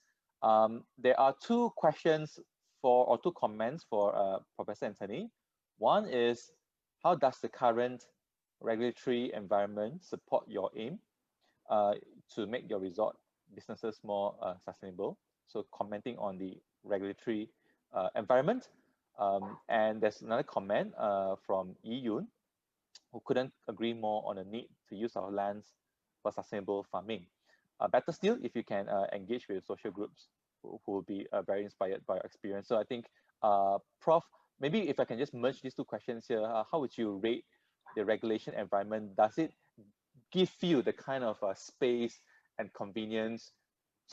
There are two questions or two comments for Professor Anthony. One is, how does the current regulatory environment support your aim to make your resort businesses more sustainable? So commenting on the regulatory environment. And there's another comment from Yi Yun, who couldn't agree more on the need to use our lands for sustainable farming. Better still, if you can engage with social groups who will be very inspired by your experience. So I think, Prof, maybe if I can just merge these two questions here, how would you rate the regulation environment? Does it give you the kind of space and convenience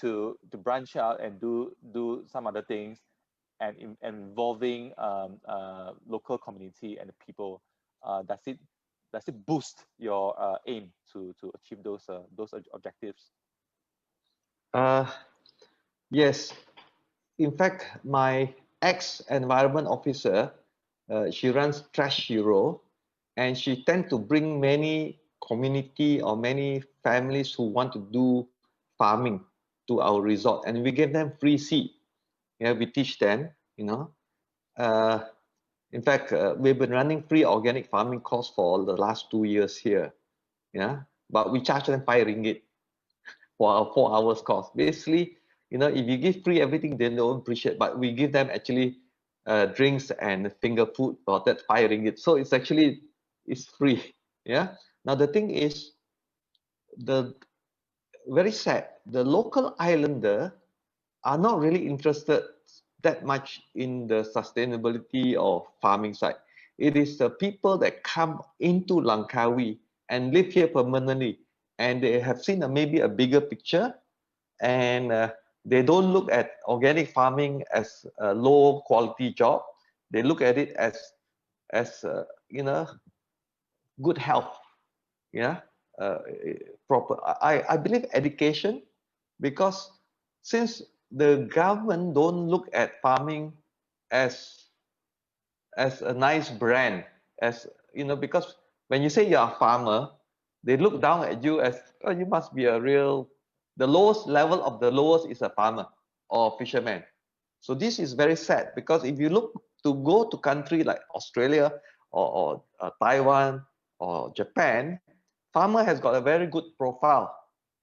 to branch out and do some other things, and involving local community and the people? Does it boost your aim to achieve those objectives? Yes. In fact, my ex-environment officer, she runs Trash Hero, and she tends to bring many community or many families who want to do farming to our resort, and we give them free seed. Yeah, we teach them, in fact, we've been running free organic farming course for the last 2 years here. Yeah, but we charge them 5 ringgit for our 4 hours course. Basically, if you give free everything, they don't appreciate, but we give them actually drinks and finger food for that 5 ringgit. So it's free. Yeah. Now the thing is, very sad, the local islander are not really interested that much in the sustainability of farming side. It is the people that come into Langkawi and live here permanently, and they have seen maybe a bigger picture, and they don't look at organic farming as a low quality job. They look at it as good health. Yeah, proper. I believe education, because since the government don't look at farming as a nice brand, because when you say you're a farmer, they look down at you as, oh, you must be the lowest level of the lowest is a farmer or a fisherman. So this is very sad, because if you look to go to country like Australia or Taiwan or Japan, farmer has got a very good profile,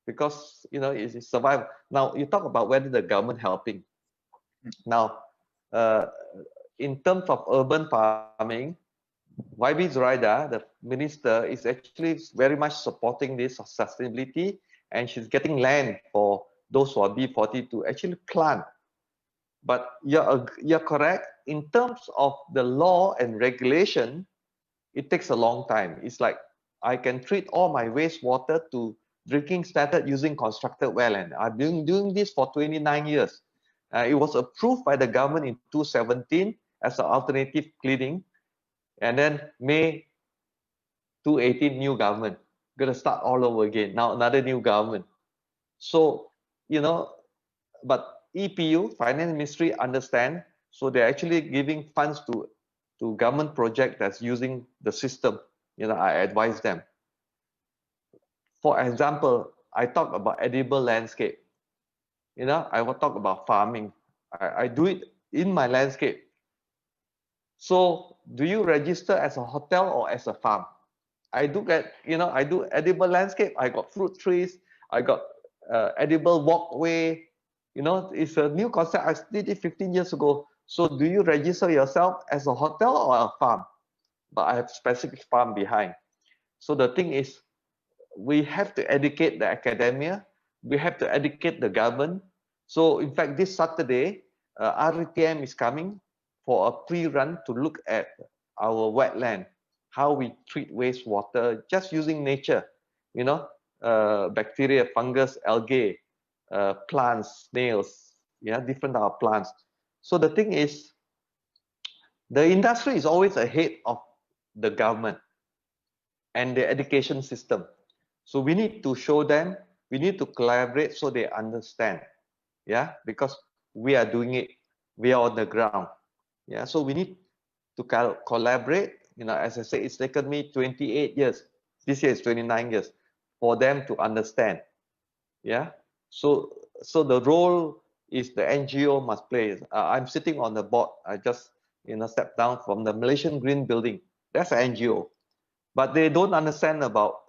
because it's survival. Now you talk about whether the government helping. Now, in terms of urban farming, YB Zuraida, the minister, is actually very much supporting this sustainability, and she's getting land for those who are B40 to actually plant. But you're correct. In terms of the law and regulation, it takes a long time. It's like, I can treat all my wastewater to drinking standard using constructed wetland. I've been doing this for 29 years. It was approved by the government in 2017 as an alternative cleaning. And then May 2018, new government. Going to start all over again. Now another new government. So, but EPU, Finance Ministry, understand. So they're actually giving funds to government project that's using the system. I advise them. For example, I talk about edible landscape. I will talk about farming. I do it in my landscape. So do you register as a hotel or as a farm? I do edible landscape. I got fruit trees. I got edible walkway. It's a new concept. I did it 15 years ago. So do you register yourself as a hotel or a farm? But I have specific farm behind. So the thing is, we have to educate the academia. We have to educate the government. So in fact, this Saturday, RTM is coming for a pre-run to look at our wetland, how we treat wastewater, just using nature, bacteria, fungus, algae, plants, snails, different plants. So the thing is, the industry is always ahead of the government and the education system. So we need to show them, we need to collaborate so they understand, because we are doing it, we are on the ground, so we need to collaborate. As I say, it's taken me 28 years, this year is 29 years, for them to understand, so the role is the NGO must play. I'm sitting on the board, I just stepped down from the Malaysian Green Building, that's an NGO, but they don't understand about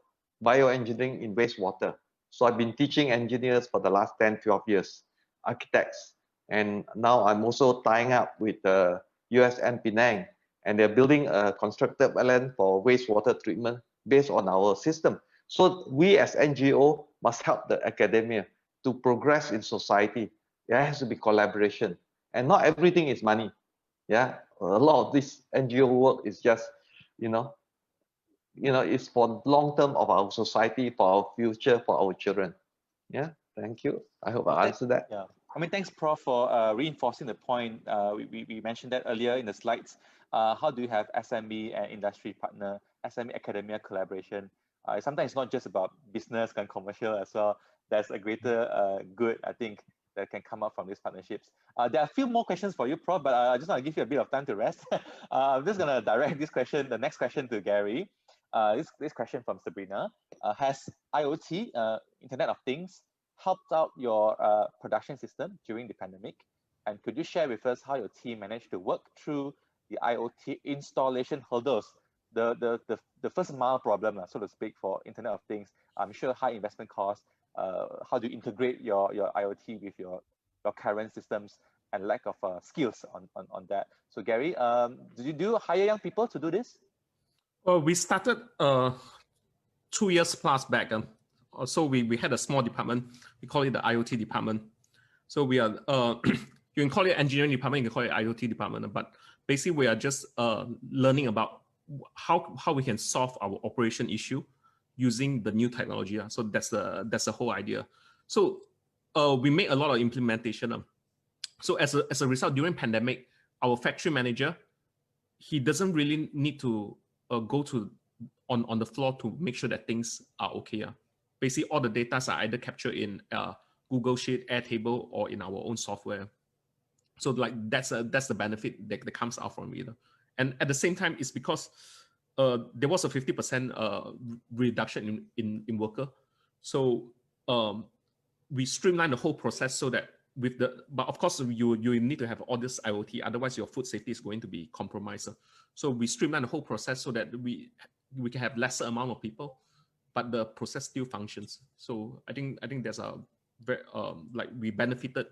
bioengineering in wastewater. So I've been teaching engineers for the last 10, 12 years, architects. And now I'm also tying up with the USM Penang, and they're building a constructed wetland for wastewater treatment based on our system. So we as NGO must help the academia to progress in society. There has to be collaboration. And not everything is money. A lot of this NGO work is just, it's for long term of our society, for our future, for our children. Thank you. I hope I answered that. Thanks, Prof, for reinforcing the point. We mentioned that earlier in the slides. How do you have SME and industry partner, SME academia collaboration? Sometimes it's not just about business and commercial as well. There's a greater good, I think, that can come up from these partnerships. There are a few more questions for you, Prof, but I just want to give you a bit of time to rest. I'm just going to direct the next question to Gary. This question from Sabrina. Has IoT, Internet of Things, helped out your production system during the pandemic? And could you share with us how your team managed to work through the IoT installation hurdles, the first mile problem, so to speak, for Internet of Things? I'm sure high investment costs. How do you integrate your IoT with your current systems, and lack of skills on that? So Gary, did you hire young people to do this? Well, we started 2 years plus back. So we had a small department. We call it the IoT department. So we are, you can call it engineering department, you can call it IoT department, but basically we are just learning about how we can solve our operation issue using the new technology. So that's the whole idea. So we made a lot of implementation. So as a result, during pandemic, our factory manager, he doesn't really need to go to on the floor to make sure that things are okay. Basically, all the data are either captured in Google Sheet, Airtable, or in our own software. So like that's the benefit that comes out from it. And at the same time, it's because there was a 50% reduction in worker. So we streamlined the whole process so that but of course you need to have all this IoT, otherwise your food safety is going to be compromised. So we streamlined the whole process so that we can have lesser amount of people, but the process still functions. So I think there's a very like we benefited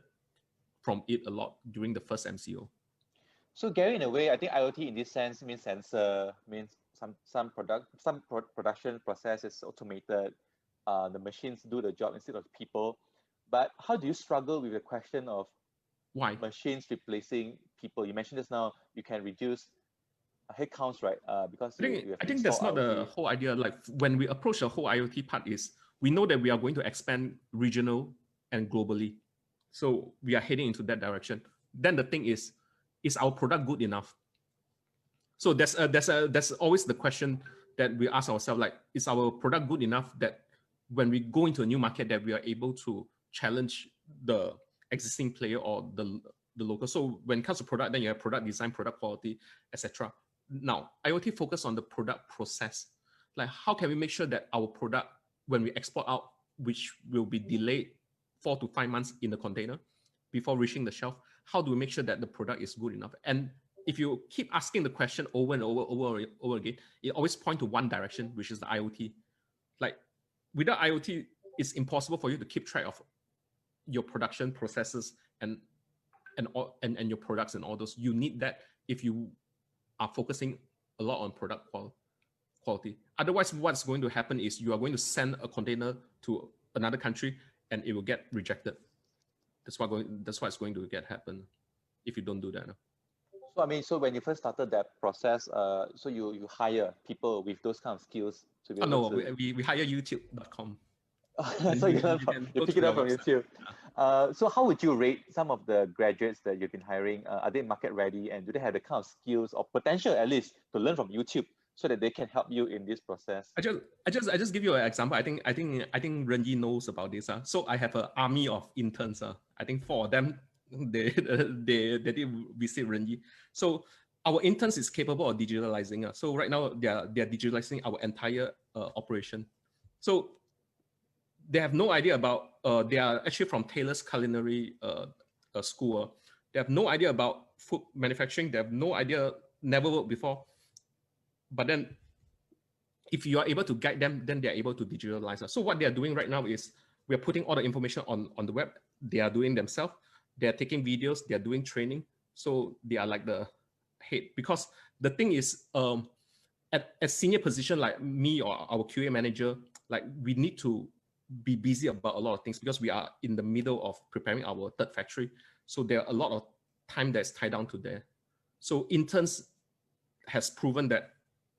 from it a lot during the first MCO. So Gary, in a way, I think IoT in this sense means sensor, means some production process is automated. The machines do the job instead of people. But how do you struggle with the question of why machines replacing people? You mentioned just now you can reduce headcounts, right? Because I think that's not the whole idea. Like when we approach the whole IoT part, is we know that we are going to expand regional and globally, so we are heading into that direction. Then the thing is our product good enough? So that's always the question that we ask ourselves. Like, is our product good enough that when we go into a new market, that we are able to challenge the existing player or the local? So when it comes to product, then you have product design, product quality, etc. Now, IoT focus on the product process. Like, how can we make sure that our product, when we export out, which will be delayed 4 to 5 months in the container before reaching the shelf, how do we make sure that the product is good enough? And if you keep asking the question over and over again, it always points to one direction, which is the IoT. Like, without IoT, it's impossible for you to keep track of your production processes and your products and all those. You need that if you are focusing a lot on product quality. Otherwise, what's going to happen is you are going to send a container to another country and it will get rejected. That's what's going to happen if you don't do that. So I mean, so when you first started that process, so you hire people with those kind of skills to be Oh, able no, to. we hire YouTube.com. So you learn from, can you go pick to it up their from website. YouTube. So how would you rate some of the graduates that you've been hiring? Are they market ready, and do they have the kind of skills or potential at least to learn from YouTube so that they can help you in this process? I just give you an example. I think Renyi knows about this. So I have an army of interns. I think 4 of them they did visit Renyi. So our interns is capable of digitalizing. So right now they are digitalizing our entire operation. So they have no idea about. They are actually from Taylor's Culinary School. They have no idea about food manufacturing. They have no idea. Never worked before. But then, if you are able to guide them, then they are able to digitalize. So what they are doing right now is we are putting all the information on the web. They are doing themselves. They are taking videos. They are doing training. So they are like the head. Because the thing is, at a senior position like me or our QA manager, like we need to be busy about a lot of things because we are in the middle of preparing our 3rd factory. So there are a lot of time that's tied down to there. So interns has proven that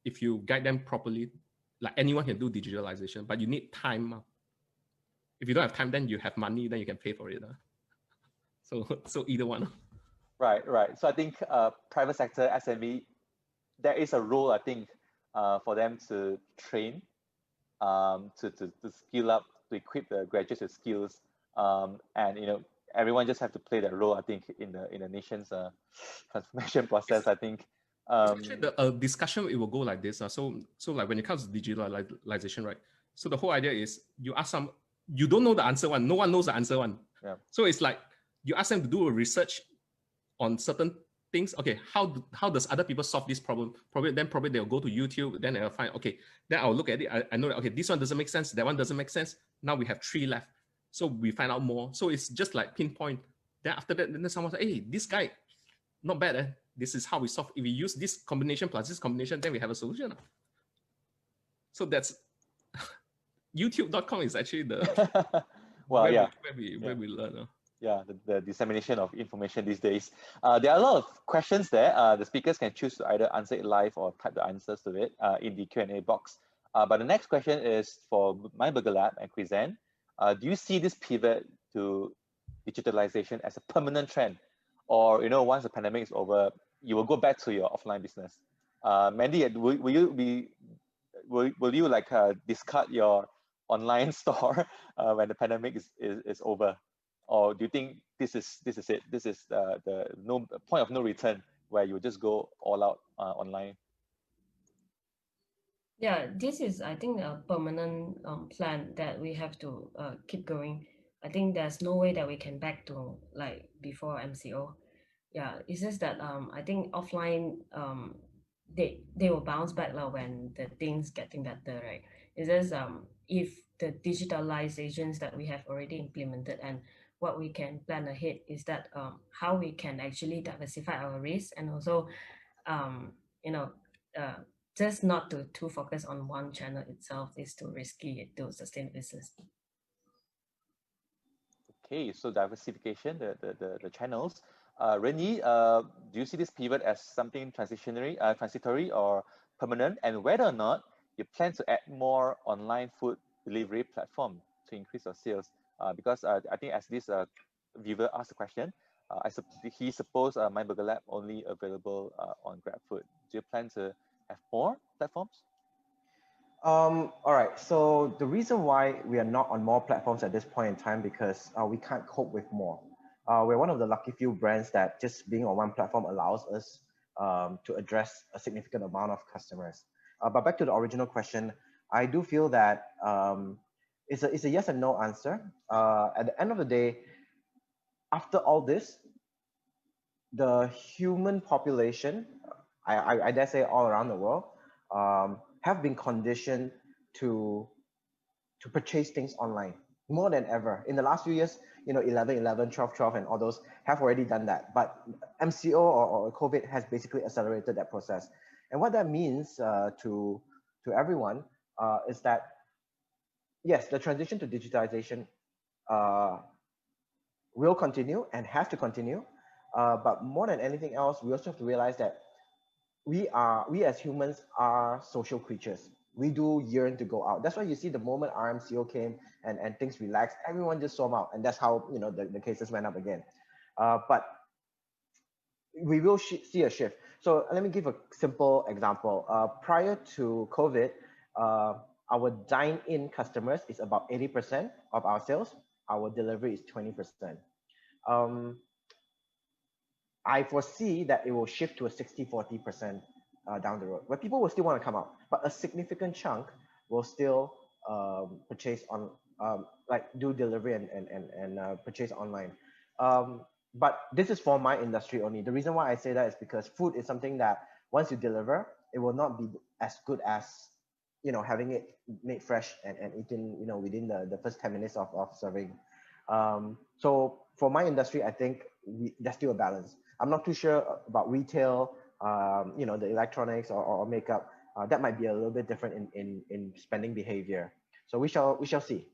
if you guide them properly, like anyone can do digitalization, but you need time. If you don't have time, then you have money, then you can pay for it. So either one. Right. So I think private sector SME, there is a role I think for them to train, to skill up, to equip the graduates with skills, and everyone just have to play that role. I think in the nation's transformation process. I think. Actually, the discussion it will go like this. So like when it comes to digitalization, right? So the whole idea is you ask some, you don't know the answer one, no one knows the answer one. Yeah. So it's like you ask them to do a research on certain things. Okay, how does other people solve this problem? Probably they'll go to YouTube. Then they'll find, okay, then I'll look at it. I know that, okay, this one doesn't make sense. That one doesn't make sense. Now we have 3 left. So we find out more. So it's just like pinpoint. Then after that, then someone says, hey, this guy, not bad. This is how we solve. If we use this combination plus this combination, then we have a solution. So that's YouTube.com is actually the well, where we learn. Yeah, the dissemination of information these days. There are a lot of questions there. The speakers can choose to either answer it live or type the answers to it in the Q&A box. But the next question is for myBurgerLab and Chriszen. Do you see this pivot to digitalization as a permanent trend? Or, once the pandemic is over, you will go back to your offline business? Mandy, will you like discard your online store when the pandemic is over? Or do you think this is it? This is the no point of no return where you just go all out online? Yeah, this is, I think, a permanent plan that we have to keep going. I think there's no way that we can back to like before MCO. Yeah, it's just that I think offline they will bounce back when the things getting better, right? It's just if the digitalizations that we have already implemented and what we can plan ahead is that how we can actually diversify our risk and also you know just not to too focus on one channel itself is too risky to sustain business. Okay, so diversification, the channels. Renyi, do you see this pivot as something transitory or permanent, and whether or not you plan to add more online food delivery platform to increase your sales? Because I think as this viewer asked the question, he supposed myBurgerLab only available on GrabFood. Do you plan to have more platforms? All right. So the reason why we are not on more platforms at this point in time because we can't cope with more. We're one of the lucky few brands that just being on one platform allows us to address a significant amount of customers. But back to the original question, I do feel that it's a yes and no answer. At the end of the day, after all this, the human population, I dare say all around the world, have been conditioned to purchase things online more than ever. In the last few years, 11/11, 12/12, and all those have already done that. But MCO or COVID has basically accelerated that process. And what that means to everyone is that, yes, the transition to digitization will continue and has to continue. But more than anything else, we also have to realize that we as humans are social creatures. We do yearn to go out. That's why you see the moment RMCO came and things relaxed, everyone just swam out, and that's how the cases went up again. But we will see a shift. So let me give a simple example. Prior to COVID, our dine-in customers is about 80% of our sales. Our delivery is 20%. I foresee that it will shift to a 60-40% down the road, where people will still want to come out, but a significant chunk will still purchase on, like do delivery and purchase online. But this is for my industry only. The reason why I say that is because food is something that once you deliver, it will not be as good as having it made fresh and eaten within the first 10 minutes of serving. So for my industry, I think there's still a balance. I'm not too sure about retail, the electronics or makeup. That might be a little bit different in spending behavior. So we shall see.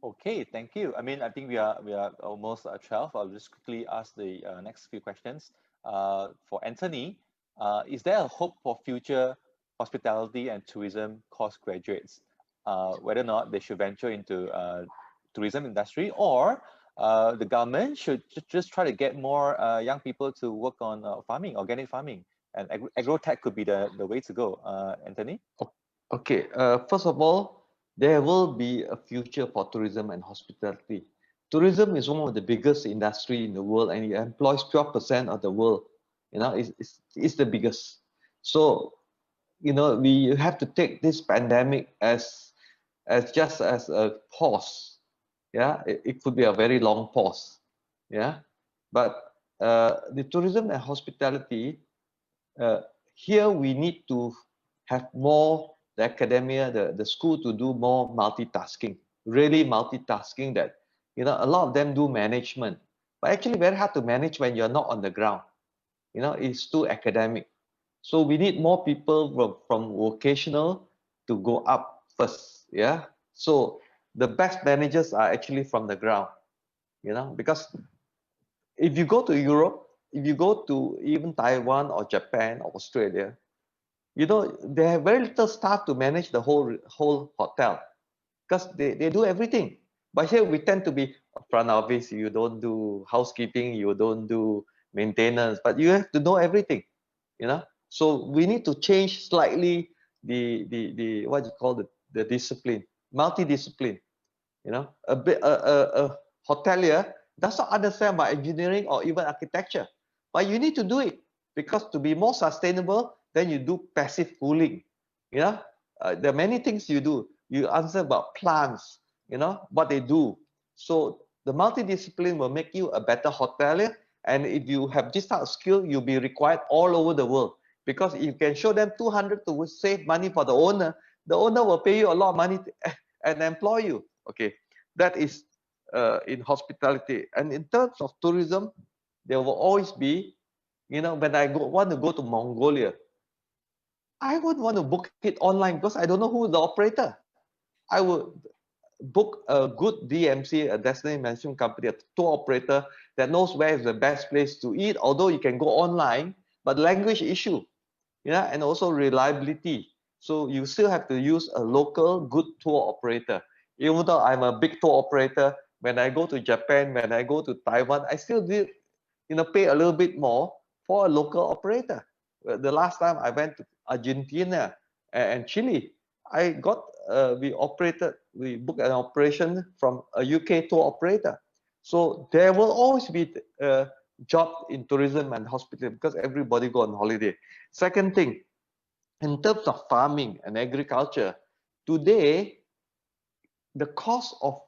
Okay, thank you. I mean, I think we are almost 12. I'll just quickly ask the next few questions. For Anthony, is there a hope for future hospitality and tourism course graduates, whether or not they should venture into tourism industry, or the government should just try to get more young people to work on farming, organic farming, and agro-tech could be the way to go. Anthony? Okay, first of all, there will be a future for tourism and hospitality. Tourism is one of the biggest industry in the world, and it employs 12% of the world. It's the biggest. So, we have to take this pandemic as just as a pause. Yeah, it could be a very long pause. Yeah, but the tourism and hospitality, here we need to have more the academia, the school to do more multitasking, really multitasking that, a lot of them do management, but actually very hard to manage when you're not on the ground. It's too academic. So we need more people from vocational to go up first. Yeah. So the best managers are actually from the ground, because if you go to Europe, if you go to even Taiwan or Japan or Australia, they have very little staff to manage the whole hotel, because they do everything. But here we tend to be front office. You don't do housekeeping, you don't do maintenance, but you have to know everything. So we need to change slightly the what you call the discipline, multidiscipline. A hotelier does not understand about engineering or even architecture, but you need to do it, because to be more sustainable, then you do passive cooling. There are many things you do. You answer about plants, what they do. So the multidiscipline will make you a better hotelier. And if you have this type of skill, you'll be required all over the world. Because if you can show them 200 to save money for the owner will pay you a lot of money and employ you. Okay, that is in hospitality. And in terms of tourism, there will always be, when I want to go to Mongolia, I would want to book it online because I don't know who the operator. I would book a good DMC, a destination management company, a tour operator that knows where is the best place to eat, although you can go online, but language issue, and also reliability. So you still have to use a local good tour operator. Even though I'm a big tour operator, when I go to Japan, when I go to Taiwan, I still did, pay a little bit more for a local operator. The last time I went to Argentina and Chile, we booked an operation from a UK tour operator. So there will always be a job in tourism and hospitality because everybody go on holiday. Second thing, in terms of farming and agriculture, today, the cost of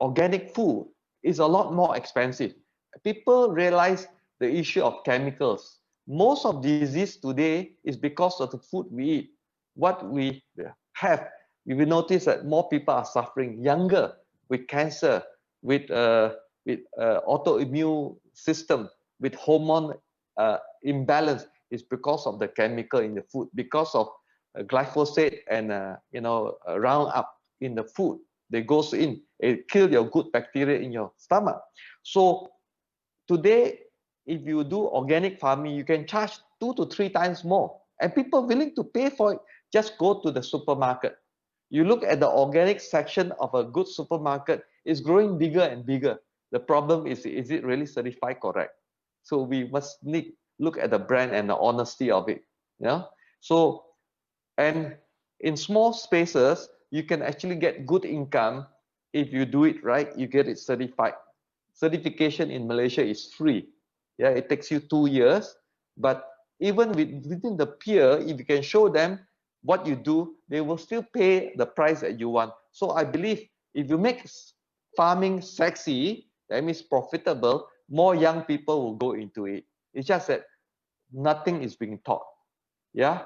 organic food is a lot more expensive. People realize the issue of chemicals. Most of disease today is because of the food we eat. What we have, we will notice that more people are suffering younger with cancer, with autoimmune system, with hormone imbalance. Is because of the chemical in the food, because of glyphosate and Roundup in the food. They goes in, it kill your good bacteria in your stomach. So Today, if you do organic farming, you can charge 2 to 3 times more, and people willing to pay for it. Just go to the supermarket. You look at the organic section of a good supermarket, it's growing bigger and bigger. The problem is it really certified correct? So we must look at the brand and the honesty of it. Yeah. So, and in small spaces, you can actually get good income if you do it right. You get it certified. Certification in Malaysia is free. Yeah, it takes you 2 years. But even within the peer, if you can show them what you do, they will still pay the price that you want. So I believe if you make farming sexy, that means profitable, more young people will go into it. It's just that nothing is being taught. Yeah,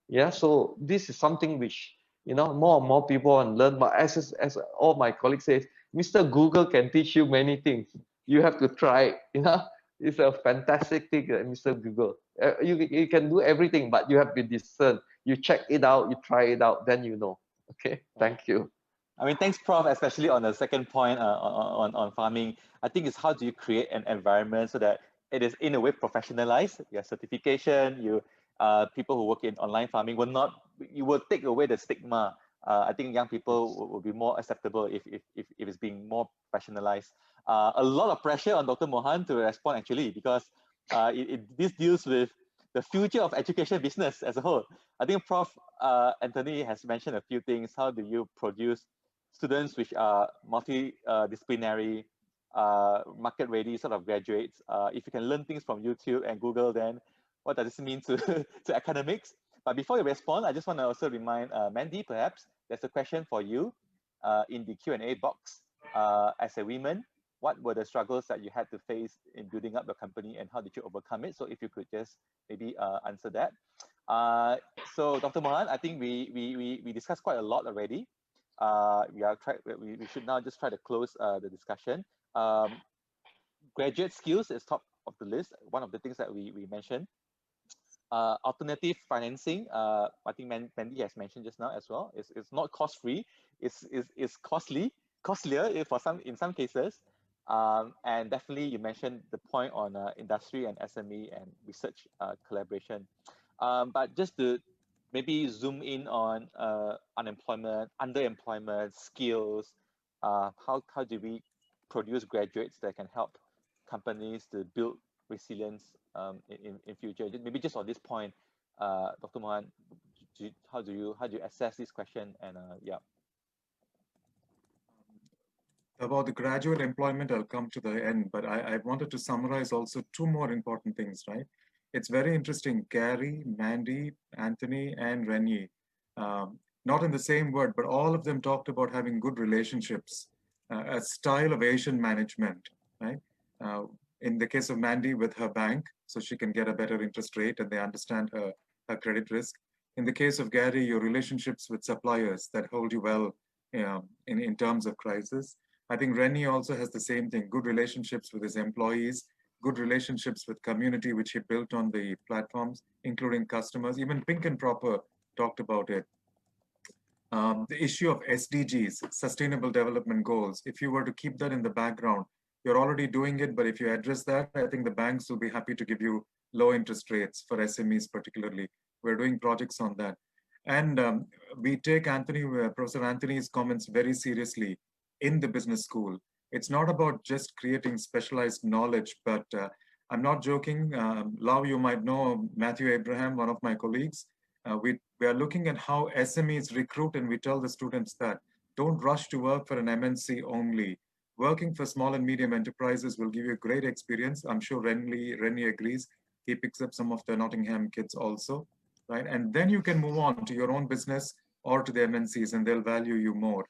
yeah. So this is something which, you know, more and more people want to learn. But as all my colleagues say, Mr. Google can teach you many things. You have to try it. You know, it's a fantastic thing, Mr. Google. You can do everything, but you have to discern. You check it out, you try it out, then you know. Okay, thank you. I mean, thanks, Prof, especially on the second point on farming. I think it's how do you create an environment so that it is in a way professionalized. Your certification, people who work in online farming will not, you will take away the stigma. I think young people will be more acceptable if it's being more professionalized. A lot of pressure on Dr. Mohan to respond actually, because this deals with the future of education business as a whole. I think Prof. Anthony has mentioned a few things. How do you produce students which are multidisciplinary, market-ready sort of graduates? If you can learn things from YouTube and Google, then what does this mean to, to academics? But before you respond, I just want to also remind Mandy, perhaps, there's a question for you in the Q&A box. As a woman, what were the struggles that you had to face in building up your company and how did you overcome it? So if you could just maybe answer that. So Dr. Mohan, I think we discussed quite a lot already. We should now just try to close the discussion. Graduate skills is top of the list. One of the things that we mentioned. Alternative financing, I think Mandy has mentioned just now as well. It's not cost-free. It's costlier in some cases. And definitely you mentioned the point on industry and SME and research collaboration. But just to maybe zoom in on unemployment, underemployment, skills, how do we produce graduates that can help companies to build resilience in future? Maybe just on this point, Dr. Mohan, how do you assess this question? And yeah. About the graduate employment, I'll come to the end, but I wanted to summarize also two more important things, right? It's very interesting. Gary, Mandy, Anthony, and Rennie, not in the same word, but all of them talked about having good relationships, a style of Asian management, right? In the case of Mandy with her bank, so she can get a better interest rate and they understand her credit risk. In the case of Gary, your relationships with suppliers that hold you well in terms of crisis. I think Rennie also has the same thing, good relationships with his employees, good relationships with community, which he built on the platforms, including customers. Even Pink and Proper talked about it. The issue of SDGs, Sustainable Development Goals, if you were to keep that in the background, you're already doing it, but if you address that, I think the banks will be happy to give you low interest rates for SMEs particularly. We're doing projects on that. And we take Professor Anthony's comments very seriously in the business school. It's not about just creating specialized knowledge, but I'm not joking. Lau, you might know Matthew Abraham, one of my colleagues. We are looking at how SMEs recruit, and we tell the students that don't rush to work for an MNC only. Working for small and medium enterprises will give you a great experience. I'm sure Rennie agrees. He picks up some of the Nottingham kids also, right? And then you can move on to your own business or to the MNCs and they'll value you more.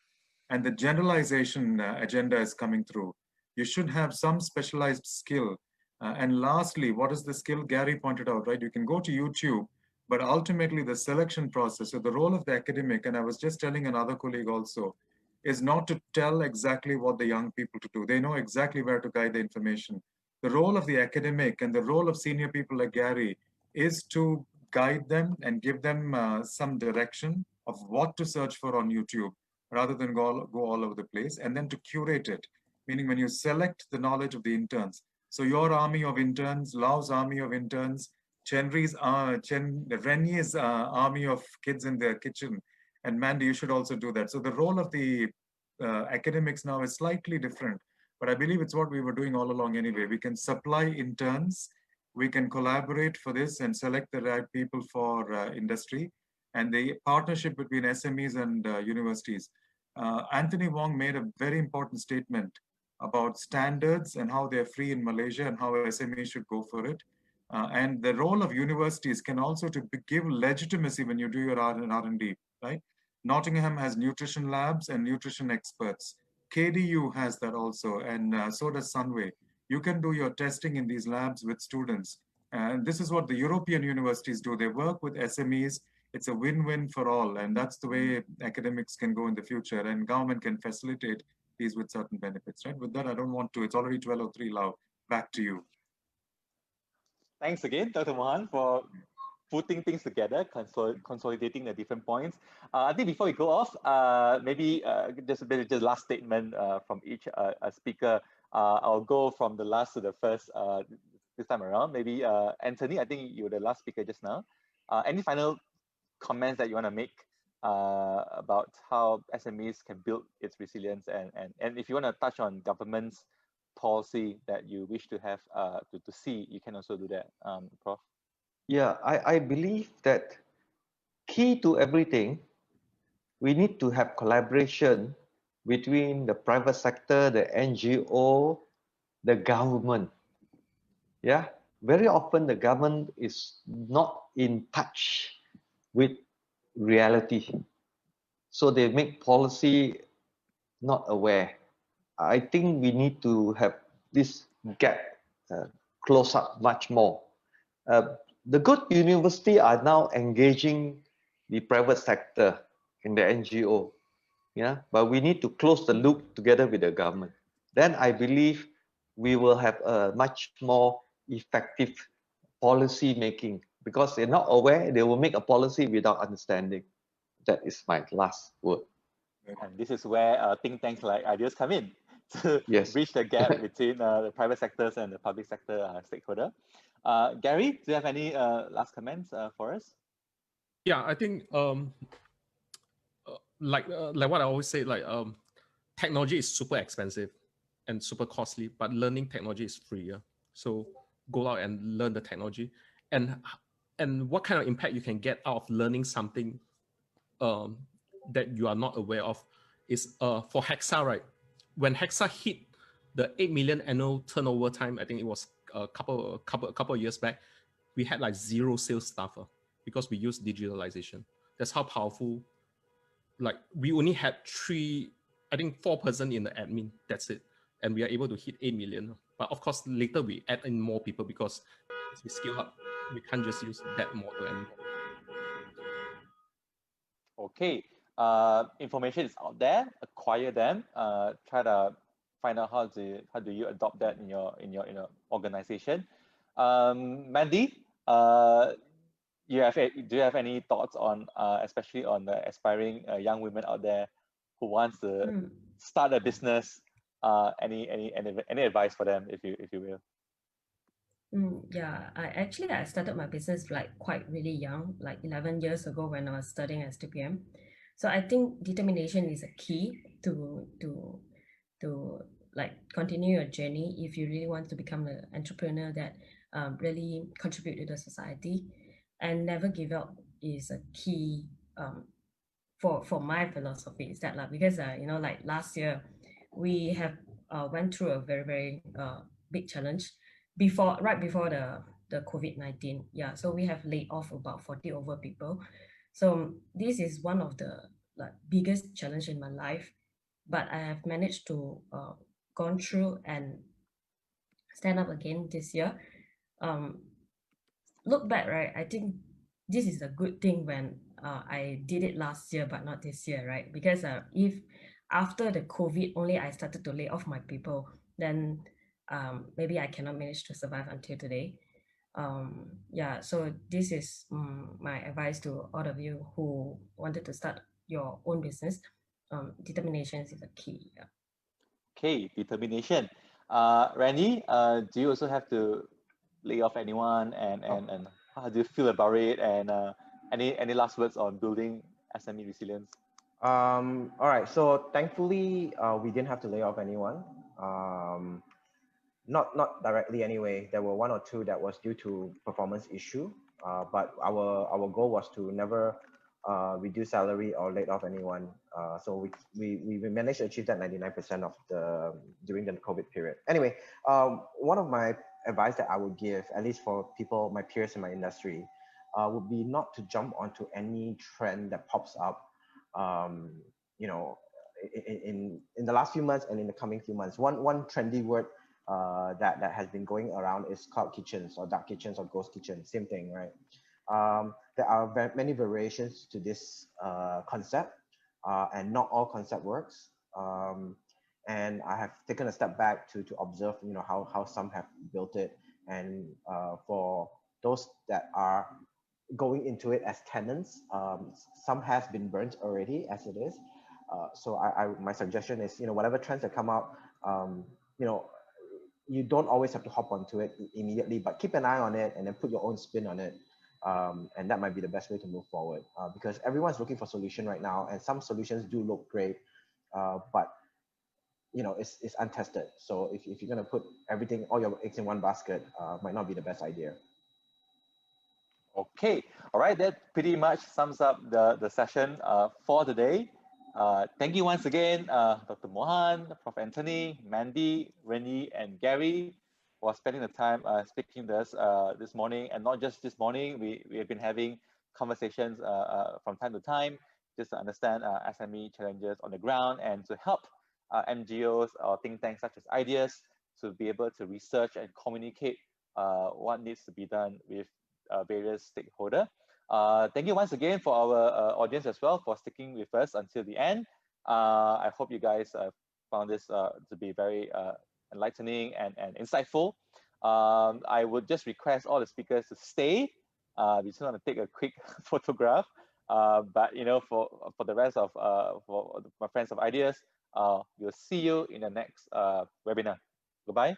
And the generalization agenda is coming through. You should have some specialized skill. And lastly, what is the skill? Gary pointed out, right? You can go to YouTube, but ultimately the selection process, so the role of the academic, and I was just telling another colleague also, is not to tell exactly what the young people to do. They know exactly where to guide the information. The role of the academic and the role of senior people like Gary is to guide them and give them some direction of what to search for on YouTube, rather than go all over the place, and then to curate it, meaning when you select the knowledge of the interns, So your army of interns, Lao's army of interns, Rennie's army of kids in their kitchen, and Mandy, you should also do that. So the role of the academics now is slightly different, but I believe it's what we were doing all along anyway. We can supply interns, we can collaborate for this and select the right people for industry, and the partnership between SMEs and universities. Anthony Wong made a very important statement about standards and how they're free in Malaysia and how SMEs should go for it. And the role of universities can also to give legitimacy when you do your R&D, right? Nottingham has nutrition labs and nutrition experts. KDU has that also, and so does Sunway. You can do your testing in these labs with students. And this is what the European universities do. They work with SMEs. It's a win-win for all. And that's the way academics can go in the future, and government can facilitate these with certain benefits, right? With that, I don't want to, it's already 12:03, Lau. Back to you. Thanks again, Dr. Mohan, for putting things together, consolidating the different points. I think before we go off, maybe just a bit of just last statement from each speaker. I'll go from the last to the first this time around. Maybe Anthony, I think you were the last speaker just now. Any final comments that you want to make about how SMEs can build its resilience, and if you want to touch on government's policy that you wish to have to see, you can also do that, Prof. Yeah, I believe that key to everything, we need to have collaboration between the private sector, the NGO, the government. Yeah, very often the government is not in touch with reality. So they make policy not aware. I think we need to have this gap close up much more. The good university are now engaging the private sector in the NGO, yeah, but we need to close the loop together with the government. Then I believe we will have a much more effective policy making, because they're not aware, they will make a policy without understanding. That is my last word. And this is where think tanks like Ideas come in to Yes. bridge the gap between the private sectors and the public sector stakeholder. Gary, do you have any last comments for us? Yeah, I think like what I always say, technology is super expensive and super costly, but learning technology is free. Yeah? So go out and learn the technology, and what kind of impact you can get out of learning something that you are not aware of is for Hexa, right? When Hexa hit the 8 million annual turnover time, I think it was a couple of years back, we had like 0 sales staff because we used digitalization. That's how powerful. Like we only had 4 person in the admin. That's it, and we are able to hit 8 million. But of course, later we add in more people because as we scale up, we can't just use that model anymore. Okay, information is out there. Acquire them. Try to find out how do you adopt that in your organization. Mandy, do you have any thoughts on especially on the aspiring young women out there who wants to start a business? Any advice for them, if you will? Yeah, I started my business like quite really young, like 11 years ago when I was studying as STPM. So I think determination is a key to like continue your journey if you really want to become an entrepreneur that really contribute to the society. And never give up is a key for my philosophy. Is that like, because like last year we have went through a very big challenge right before the COVID-19. Yeah, so we have laid off about 40 over people. So this is one of the like biggest challenge in my life, but I have managed to gone through and stand up again this year. Look back, right? I think this is a good thing when I did it last year, but not this year, right? Because if after the COVID only I started to lay off my people, then maybe I cannot manage to survive until today. Yeah, so this is my advice to all of you who wanted to start your own business. Determination is the key. Yeah. Okay, determination. Randy, do you also have to lay off anyone, and how do you feel about it? And any last words on building SME resilience? All right. So thankfully, we didn't have to lay off anyone. Not directly anyway. There were one or two that was due to performance issue. But our goal was to never reduce salary or laid off anyone. So we managed to achieve that 99% of the during the COVID period. Anyway, one of my advice that I would give, at least for people, my peers in my industry, would be not to jump onto any trend that pops up. You know, in the last few months and in the coming few months. One trendy word that has been going around is cloud kitchens or dark kitchens or ghost kitchens. Same thing, right? There are many variations to this concept, and not all concept works. And I have taken a step back to observe, you know, how some have built it, and for those that are going into it as tenants, some has been burnt already as it is. So my suggestion is, you know, whatever trends that come out, you know, you don't always have to hop onto it immediately, but keep an eye on it and then put your own spin on it. And that might be the best way to move forward, because everyone's looking for solution right now, and some solutions do look great, but you know, it's untested. So if you're going to put everything, all your eggs in one basket, might not be the best idea. Okay, all right, that pretty much sums up the session for today. Thank you once again, Dr. Mohan, Prof. Anthony, Mandy, Rennie, and Gary for spending the time speaking to us this morning. And not just this morning, we have been having conversations from time to time just to understand SME challenges on the ground and to help MGOs or think tanks such as Ideas to be able to research and communicate what needs to be done with various stakeholders. Thank you once again for our audience as well for sticking with us until the end. I hope you guys found this to be very enlightening and insightful. I would just request all the speakers to stay. We just want to take a quick photograph. But you know, for the rest of for my friends of Ideas, we'll see you in the next webinar. Goodbye.